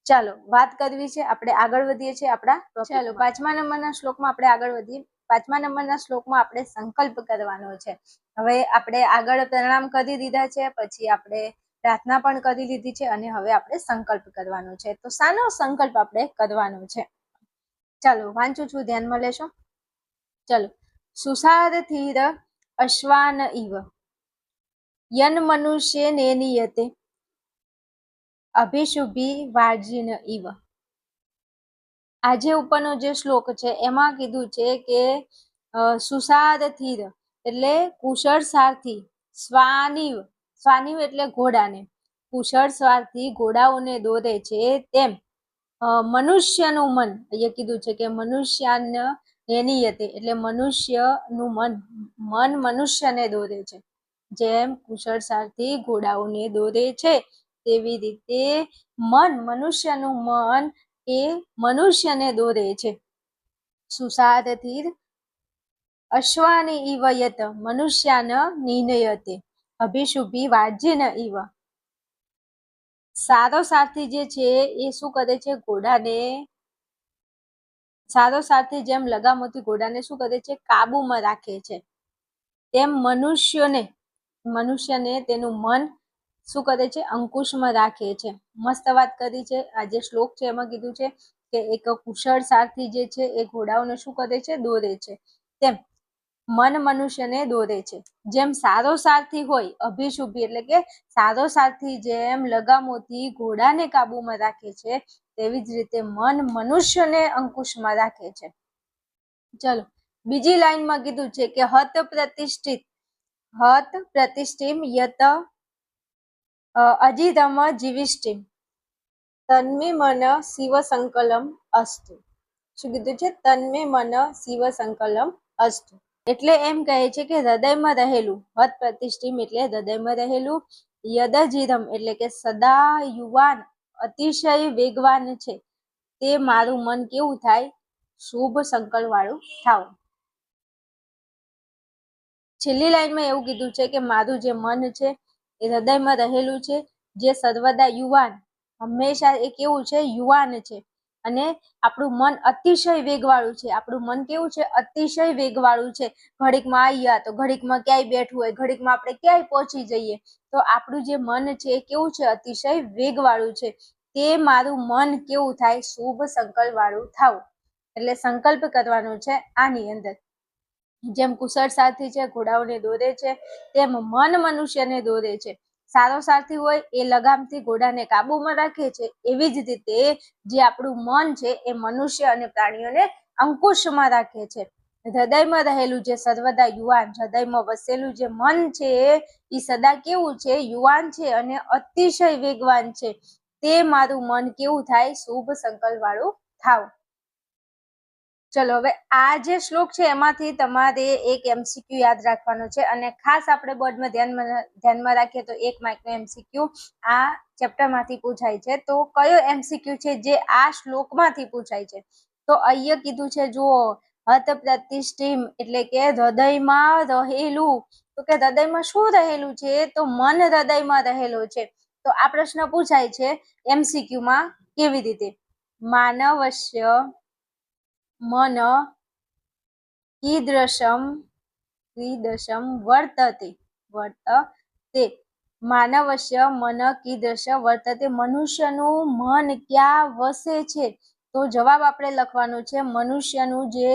ચાલો વાત કરવી છે, આપણે આગળ વધીએ છીએ આપણા. ચાલો 5મા નંબરના શ્લોકમાં આપણે આગળ વધીએ. 5મા નંબરના શ્લોકમાં આપણે સંકલ્પ કરવાનો છે. હવે આપણે આગળ પ્રણામ કરી દીધા છે, પછી આપણે પ્રાર્થના પણ કરી લીધી છે અને હવે આપણે સંકલ્પ કરવાનો છે. તો શાનો સંકલ્પ આપણે કરવાનો છે? ચાલો વાંચું છું, ધ્યાનમાં લેશો. ચાલો, સુસારથીર અશ્વાન ઇવ યન મનુષ્ય નેનિયતે અભિશુભી વાર્જિન ઇવ. આજે ઉપરનો જે શ્લોક છે એમાં કીધું છે કે સુસારથીર એટલે કુશળ સારથી, સ્વાનિવ, સ્વાનિવ એટલે ઘોડાને, કુશળ સારથી ઘોડાઓને દોરે છે તેમ મનુષ્યનું મન, અહીંયા કીધું છે કે મનુષ્યને નિયતે એટલે મનુષ્યનું મન મનુષ્યને દોરે છે. જેમ કુશળ સારથી ઘોડાઓને દોરે છે તેવી રીતે મનુષ્યનું મન એ મનુષ્યને દોરે છે. સુસારથીર અશ્વાની ઇવ યત મનુષ્યાન નિનયતે અભિશુભી વાજ્યન ઇવ. સારો સારથી જે છે એ શું કરે છે? ઘોડાને, સારો સારથી જેમ લગામોથી ઘોડાને શું કરે છે? કાબુમાં રાખે છે. તેમ મનુષ્યને તેનું મન શું કરે છે? અંકુશમાં રાખે છે. મસ્ત વાત કરી છે. આ જે શ્લોક છે એમાં કીધું છે કે એક કુશળ સારથી જે છે એ ઘોડાઓને શું કરે છે? દોરે છે. તેમ મન મનુષ્યને દોરે છે. જેમ સારો સારથી હોય, અભિશુભી એટલે કે સારો સારથી જેમ લગામોથી ઘોડાને કાબુમાં રાખે છે, તેવી જ રીતે મન મનુષ્યને અંકુશમાં રાખે છે. ચલો, બીજી લાઈનમાં કીધું છે કે હત પ્રતિષ્ઠિમ યત અજીતમ જીવિષ્ટિમ તન્મે મન શિવ સંકલમ અસ્તુ. શું કીધું છે? તન્મે મન શિવ સંકલમ અસ્તુ. એટલે એમ કહે છે કે હૃદયમાં રહેલું, હત પ્રતિષ્ઠિમ એટલે હૃદયમાં રહેલું, યદજીરમ એટલે કે સદા યુવાન, અતિશય વેગવાન છે, તે મારું મન કેવું થાય? શુભ સંકલ્પ વાળું થાવ. છેલ્લી લાઈનમાં એવું કીધું છે કે મારું જે મન છે એ હૃદયમાં રહેલું છે, જે સર્વદા યુવાન, હંમેશા એ કેવું છે, યુવાન છે. અને આપણું મન અતિશય વેગવાળું છે. આપણું મન કેવું છે, અતિશય વેગવાળું છે. ઘડીકમાં આવ્યા તો ઘડીકમાં ક્યાંય બેઠવું હોય, ઘડીકમાં આપણે ક્યાંય પહોંચી જઈએ. તો આપણું જે મન છે એ કેવું છે, અતિશય વેગવાળું છે. તે મારું મન કેવું થાય, શુભ સંકલ્પ વાળું થાવ. એટલે સંકલ્પ કરવાનો છે આની અંદર. જેમ કુશળ સારથી છે ઘોડાઓને દોરે છે, તેમ મન મનુષ્યને દોરે છે. સારો સારથી હોય એ લગામથી ઘોડાને કાબુમાં રાખે છે. એવી જ રીતે જે આપણું મન છે એ મનુષ્ય અને પ્રાણીઓને અંકુશમાં રાખે છે. હૃદયમાં રહેલું જે સર્વદા યુવાન, હૃદયમાં વસેલું જે મન છે એ સદા કેવું છે, યુવાન છે અને અતિશય વેગવાન છે. તે મારું મન કેવું થાય, શુભ સંકલ્પ વાળું થાવ. ચલો હવે આ જે શ્લોક છે એમાંથી તમારે એક MCQ યાદ રાખવાનો છે. અને ખાસ આપણે બોર્ડમાં ધ્યાનમાં રાખીએ તો 1 માર્કનો MCQ આ ચેપ્ટરમાંથી પૂછાય છે. તો કયો MCQ છે જે આ શ્લોકમાંથી પૂછાય છે? તો અહીંયા કીધું છે, જુઓ, હત પ્રતિષ્ઠિમ એટલે કે હૃદયમાં રહેલું. તો કે હૃદયમાં શું રહેલું છે? તો મન હૃદયમાં રહેલું છે. તો આ પ્રશ્ન પૂછાય છે MCQ માં કેવી રીતે? માનવસ્ય મન કીદૃશમ વર્તતે. માનવસ્ય મન કીદૃશ વર્તતે. મનુષ્યનું મન ક્યાં વસે છે? તો જવાબ આપણે લખવાનો છે, મનુષ્યનું જે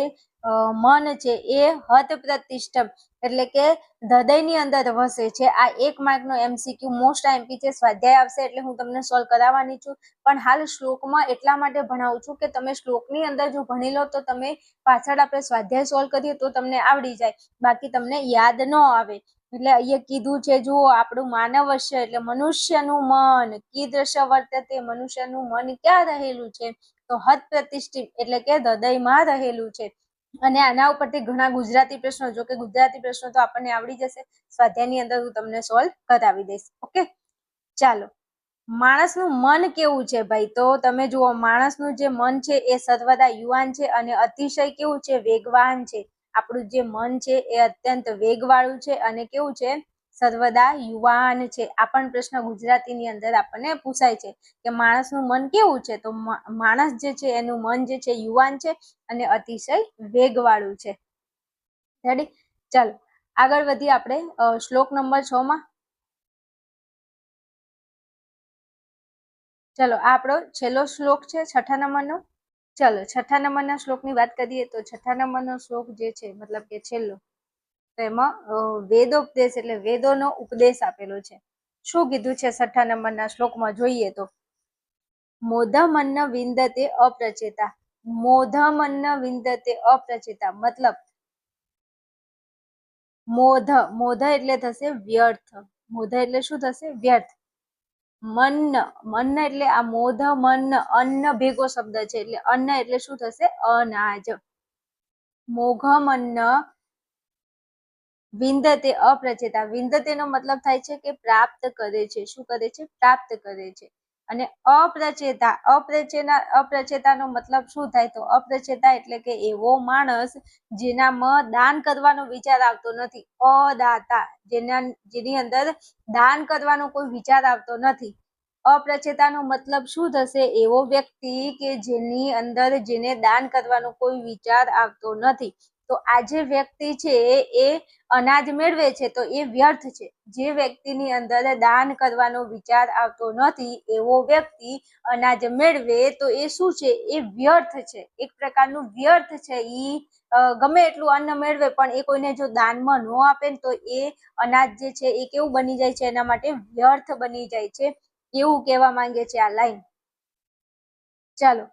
મન છે એ હત પ્રતિષ્ઠમ એટલે કે હૃદયની અંદર વસે છે. આ 1 માર્કનો MCQ મોસ્ટ આઈએમપી છે. સ્વાધ્યાય આવશે એટલે હું તમને સોલ્વ કરાવવાની છું. પણ હાલ શ્લોકમાં એટલા માટે ભણાવું છું કે તમે શ્લોકની અંદર જો ભણી લો તો તમે પાછળ આપણે સ્વાધ્યાય સોલ્વ કરીએ તો તમને આવડી જાય, બાકી તમને યાદ ન આવે. એટલે અહીંયા કીધું છે, જુઓ, આપણું માનવસ્ય એટલે મનુષ્યનું મન, કીદૃશ વર્તતે મનુષ્યનું મન ક્યાં રહેલું છે? તો હત પ્રતિષ્ઠિત એટલે કે હૃદયમાં રહેલું છે. અને આના ઉપરથી ઘણા ગુજરાતી પ્રશ્નો, જો કે ગુજરાતી પ્રશ્નો તો આપણને આવડી જશે, સ્વાધ્યાયની અંદર હું તમને સોલ્વ કરાવી દઈશ. ઓકે, ચાલો. માણસનું મન કેવું છે ભાઈ? તો તમે જુઓ, માણસનું જે મન છે એ સર્વદા યુવાન છે અને અતિશય કેવું છે, વેગવાન છે. આપણું જે મન છે એ અત્યંત વેગવાળું છે અને કેવું છે, સર્વદા યુવાન છે. આ પણ પ્રશ્ન ગુજરાતીની અંદર આપણને પૂછાય છે કે માણસનું મન કેવું છે? તો માણસ જે છે એનું મન જે છે યુવાન છે અને અતિશય વેગવાળું છે. રેડી? ચાલો આગળ વધીએ આપણે શ્લોક નંબર 6 માં. ચલો આ આપણો છેલ્લો શ્લોક છે, 6થા નંબરનો. ચલો 6થા નંબરના શ્લોકની વાત કરીએ તો 6થા નંબરનો શ્લોક જે છે, મતલબ કે છેલ્લો, તો એમાં વેદોપદેશ એટલે વેદોનો ઉપદેશ આપેલો છે. શું કીધું છે 6થા નંબરના શ્લોકમાં? જોઈએ તો મોધમન્ન વિંદતે અપ્રચેતા. મોધમન્ન વિંદતે અપ્રચેતા મતલબ મોધ એટલે થશે વ્યર્થ. મોધ એટલે શું થશે? વ્યર્થ. મન્ન એટલે આ મોધ મન્ન અન્ન ભેગો શબ્દ છે, એટલે અન્ન એટલે શું થશે? અનાજ. મોઘમન્ન વિંદતે અપ્રચેતા. વિંદતે નો મતલબ થાય છે કે પ્રાપ્ત કરે છે. શું કરે છે? પ્રાપ્ત કરે છે. અને અપ્રચેતા નો મતલબ શું થાય? તો અપ્રચેતા એટલે કે એવો માણસ જેનામાં દાન કરવાનો વિચાર આવતો નથી. અદાતા, જેની અંદર દાન કરવાનો કોઈ વિચાર આવતો નથી. અપ્રચેતાનો મતલબ શું થશે? એવો વ્યક્તિ કે જેની અંદર જેને દાન કરવાનો કોઈ વિચાર આવતો નથી. તો આ જે વ્યક્તિ છે એ અનાજ મેળવે છે તો એ વ્યર્થ છે. જે વ્યક્તિની અંદર દાન કરવાનો વિચાર આવતો નથી એવો વ્યક્તિ અનાજ મેળવે તો એ શું છે? એ વ્યર્થ છે. એક પ્રકારનું વ્યર્થ છે. ગમે એટલું અન્ન મેળવે પણ એ કોઈને જો દાનમાં ન આપે તો એ અનાજ જે છે એ કેવું બની જાય છે? એના માટે વ્યર્થ બની જાય છે. એવું કહેવા માંગે છે આ લાઈન. ચાલો,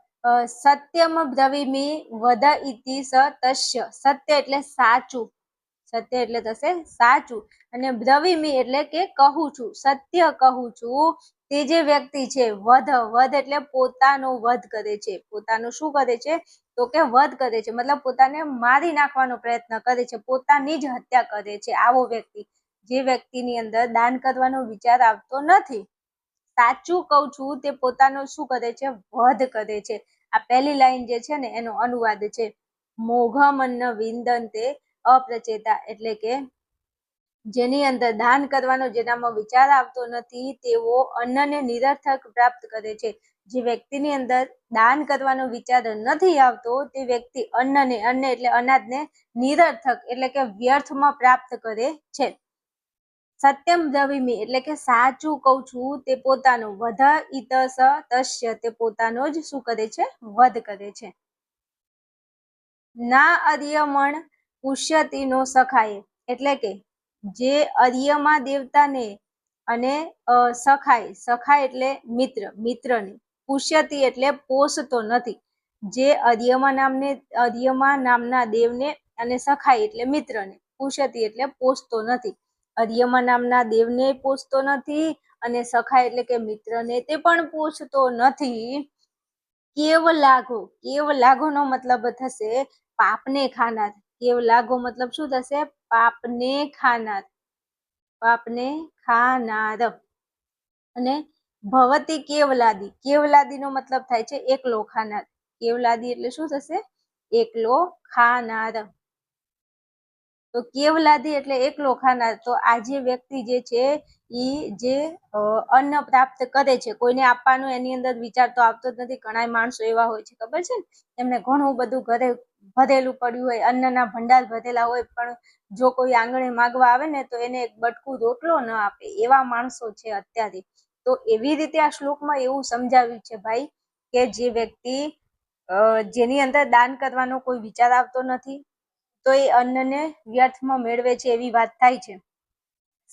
સત્યમ બ્રવીમિ વદ ઇતિ સ તસ્ય. સત્ય એટલે સાચું. સત્ય એટલે થશે સાચું. અને બ્રવીમિ એટલે કે કહું છું, સત્ય કહું છું. તે જે વ્યક્તિ છે, વધ એટલે પોતાનો વધ કરે છે. પોતાનું શું કરે છે? તો કે વધ કરે છે, મતલબ પોતાને મારી નાખવાનો પ્રયત્ન કરે છે, પોતાની જ હત્યા કરે છે. આવો વ્યક્તિ, જે વ્યક્તિની અંદર દાન કરવાનો વિચાર આવતો નથી, સાચું કહું છું, તે પોતાનો શું કરે છે? વધ કરે છે. આ પહેલી લાઈન જે છે ને એનો અનુવાદ છે. મોઘમન્ન વિંદન્તે અપ્રચેતા એટલે કે જેની અંદર દાન કરવાનો જેનામાં વિચાર આવતો નથી તેઓ અન્નને નિરર્થક પ્રાપ્ત કરે છે. જે વ્યક્તિની અંદર દાન કરવાનો વિચાર નથી આવતો તે વ્યક્તિ અન્ન એટલે અનાજને નિરર્થક એટલે કે વ્યર્થમાં પ્રાપ્ત કરે છે. સત્યમ બ્રવીમિ એટલે કે સાચું કહું છું તે પોતાનું વધ ઇતસ તસ્ય તે પોતાનો જ શું કરે છે? વધ કરે છે. ના અર્યમણ પુષ્યતિ નો સખાય એટલે કે જે અર્યમા દેવતાને અને સખાય એટલે મિત્રને પુષ્યતિ એટલે પોષતો નથી. જે અર્યમા નામના દેવને અને સખાય એટલે મિત્રને પુષ્યતિ એટલે પોષતો નથી. અર્યમા નામના દેવને પોષતો નથી અને સખાય એટલે કે મિત્રને તે પણ પોષતો નથી. કેવલાઘો નો મતલબ થશે પાપને ખાનાર. કેવલાઘો મતલબ શું થશે? પાપને ખાનાર. અને ભવતી કેવલાદી નો મતલબ થાય છે એકલો ખાનાર. કેવલાદી એટલે શું થશે? એકલો ખાનાર. તો કેવલાદી એટલે એકલો ખાનાર. તો આ જે વ્યક્તિ જે છે ઈ જે અન્ન પ્રાપ્ત કરે છે, કોઈને આપવાનું એની અંદર વિચાર તો આવતો જ નથી. ઘણા માણસો એવા હોય છે, ખબર છે ને, એમને ઘણું બધું ઘરે ભરેલું પડ્યું હોય, અન્નના ભંડાર ભરેલા હોય, પણ જો કોઈ આંગણે માગવા આવે ને તો એને એક બટકું રોટલો ન આપે. એવા માણસો છે અત્યારે. તો એવી રીતે આ શ્લોકમાં એવું સમજાવ્યું છે ભાઈ કે જે વ્યક્તિ જેની અંદર દાન કરવાનો કોઈ વિચાર આવતો નથી તો એ અન્નને વ્યર્થમાં મેળવે છે એવી વાત થાય છે.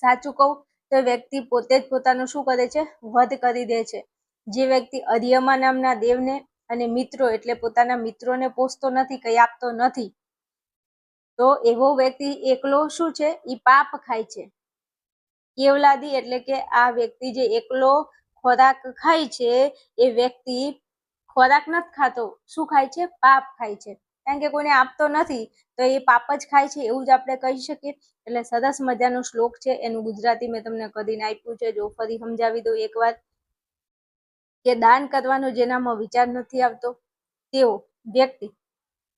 સાચું કહું તો વ્યક્તિ પોતે જ પોતાનું શું કરે છે? વધ કરી દે છે. જે વ્યક્તિ અર્યમા નામના દેવને અને મિત્રો એટલે પોતાના મિત્રોને પોષતો નથી, કઈ આપતો નથી, તો એવો વ્યક્તિ એકલો શું છે? ઈ પાપ ખાય છે. કેવલાદી એટલે કે આ વ્યક્તિ જે એકલો ખોરાક ખાય છે એ વ્યક્તિ ખોરાક નથી ખાતો, શું ખાય છે? પાપ ખાય છે. કારણ કે કોઈને આપતો નથી તો એ પાપ જ ખાય છે એવું જ આપણે કહી શકીએ. એટલે સરસ મજાનો શ્લોક છે, એનું ગુજરાતી મેં તમને કરીને આપ્યું છે. જો ફરી સમજાવી દઉં એકવાર કે દાન કરવાનો જેનામાં વિચાર નથી આવતો તેઓ વ્યક્તિ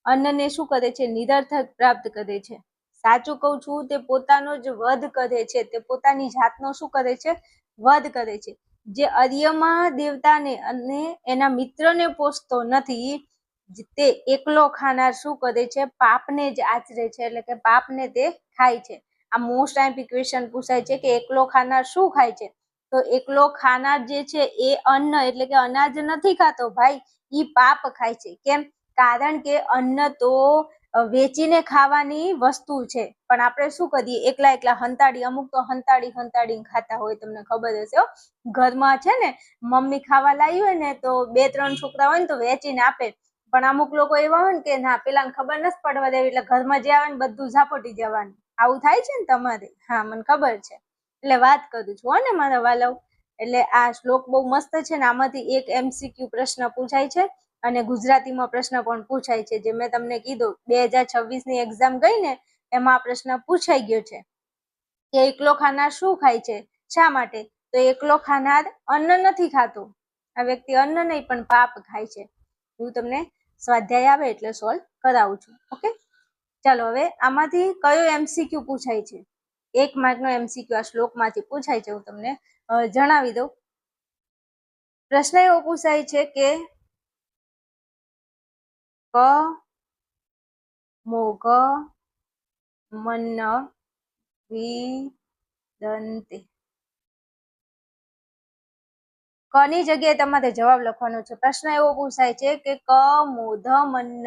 અન્નને શું કરે છે? નિરર્થક પ્રાપ્ત કરે છે. સાચું કહું છું તે પોતાનો જ વધ કરે છે. તે પોતાની જાતનો શું કરે છે? વધ કરે છે. જે અર્યમા દેવતાને અને એના મિત્રને પોષતો નથી તે એકલો ખાનાર શું કરે છે? પાપને જ આચરે છે, એટલે કે પાપને તે ખાય છે. આ મોસ્ટ ટાઈમ ક્વેશ્ચન પૂછાય છે કે એકલો ખાનાર શું ખાય છે? તો એકલો ખાનાર જે છે એ અન્ન એટલે કે અનાજ નથી ખાતો ભાઈ, ઈ પાપ ખાય છે. કેમ? કારણ કે અન્ન તો વેચીને ખાવાની વસ્તુ છે, પણ આપણે શું કરીએ? એકલા હંતાડી, અમુક તો હંતાડી ખાતા હોય. તમને ખબર હશે ઘરમાં છે ને, મમ્મી ખાવા લાવી હોય ને તો 2-3 છોકરા હોય ને તો વેચીને આપે. પણ અમુક લોકો એવા હોય ને કે ના, પેલાને ખબર નથી પડવા દેવી, એટલે ઘરમાં જે આવે ને બધું ઝાપટી જવાનું. આવું થાય છે ને તમારે? હા, મને ખબર છે, એટલે વાત કરું છું હો ને મારા વાલાઓ. એટલે આ શ્લોક બહુ મસ્ત છે ને આમાંથી એક MCQ પ્રશ્ન પૂછાય છે અને ગુજરાતીમાં પ્રશ્ન પણ પૂછાય છે. જે મેં તમને કીધું 2026 ની એક્ઝામ ગઈ ને એમાં આ પ્રશ્ન પૂછાઈ ગયો છે કે એકલો ખાનાર શું ખાય છે? શા માટે? તો એકલો ખાનાર અન્ન નથી ખાતો. આ વ્યક્તિ અન્ન નહીં પણ પાપ ખાય છે. હું તમને સ્વાધ્યાય આવે એટલે સોલ્વ કરાવું છું. ઓકે, ચાલો હવે આમાંથી કયો MCQ પૂછાય છે? 1 માર્કનો MCQ આ શ્લોકમાંથી પૂછાય છે. હું તમને જણાવી દઉં. પ્રશ્ન એવો પૂછાય છે કે ક મોઘ મન્ન વિદંતે. કની જગ્યાએ તમારે જવાબ લખવાનો છે. પ્રશ્ન એવો પૂછાય છે કે ક મોધ મન્ન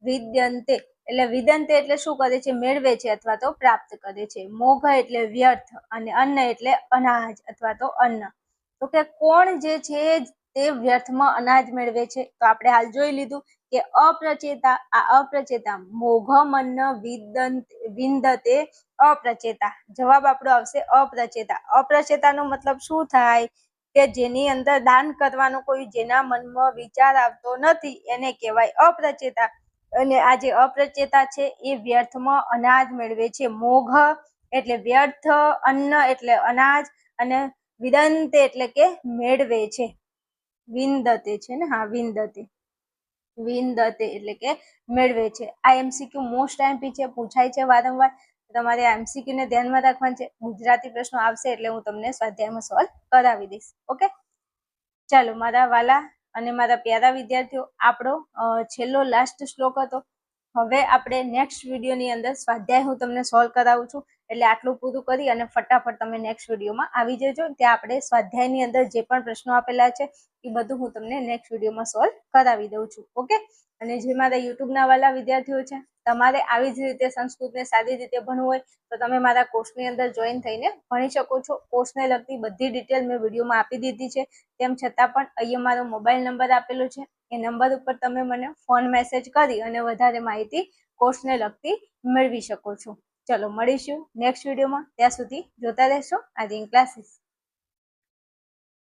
વિદ્યંતે એટલે વિદંતે એટલે શું કરે છે? મેળવે છે અથવા તો પ્રાપ્ત કરે છે. મોઘ એટલે વ્યર્થ અને અન્ન એટલે અનાજ અથવા તો અન્ન. તો કે કોણ જે છે તે વ્યર્થમાં અનાજ મેળવે છે? તો આપણે હાલ જોઈ લીધું કે અપ્રચેતા. આ અપ્રચેતા મોઘ મન્ન વિંદતે અપ્રચેતા. જવાબ આપણો આવશે અપ્રચેતા. અપ્રચેતાનો મતલબ શું થાય? કે જેની અંદર દાન કરવાનો કોઈ જેના મનમાં વિચાર આવતો નથી એને કહેવાય અપ્રચેતા. અને આ જે અપ્રચેતા છે એ વ્યર્થમાં અનાજ મેળવે છે. મોઘ એટલે વ્યર્થ, અન્ન એટલે અનાજ અને વિદંતે એટલે કે મેળવે છે. વિંદતે છે ને? હા, વિંદતે એટલે કે મેળવે છે. આ MCQ મોસ્ટ ટાઈમ છે, પૂછાય છે વારંવાર. તમારે MCQ ને ધ્યાનમાં રાખવાનું છે. ગુજરાતી પ્રશ્નો આવશે એટલે હું તમને સ્વાધ્યાયમાં સોલ્વ કરાવી દઈશ. ઓકે, ચાલો મારા વાલા અને મારા પ્યારા વિદ્યાર્થીઓ, આપણો છેલ્લો લાસ્ટ શ્લોક હતો. હવે આપણે નેક્સ્ટ વિડીયોની અંદર સ્વાધ્યાય હું તમને સોલ્વ કરાવું છું. એટલે આટલું પૂરું કરી અને ફટાફટ તમે નેક્સ્ટ વિડીયોમાં આવી જજો. ત્યાં આપણે સ્વાધ્યાયની અંદર જે પણ પ્રશ્નો આપેલા છે એ બધું હું તમને નેક્સ્ટ વિડીયોમાં સોલ્વ કરાવી દઉં છું. ઓકે, અને જે મારા યુટ્યુબના વાલા વિદ્યાર્થીઓ છે, તમારે આવી જ રીતે સંસ્કૃતને સારી રીતે ભણવું હોય તો તમે મારા કોર્સની અંદર જોઈન થઈને ભણી શકો છો. કોર્સને લગતી બધી ડિટેલ મેં વિડીયોમાં આપી દીધી છે. તેમ છતાં પણ અહીંયા મારો મોબાઈલ નંબર આપેલો છે, એ નંબર ઉપર તમે મને ફોન મેસેજ કરી અને વધારે માહિતી કોર્સને લગતી મેળવી શકો છો. ચલો મળીશું નેક્સ્ટ વિડીયોમાં. ત્યાં સુધી જોતા રહેશો આદિન ક્લાસીસ.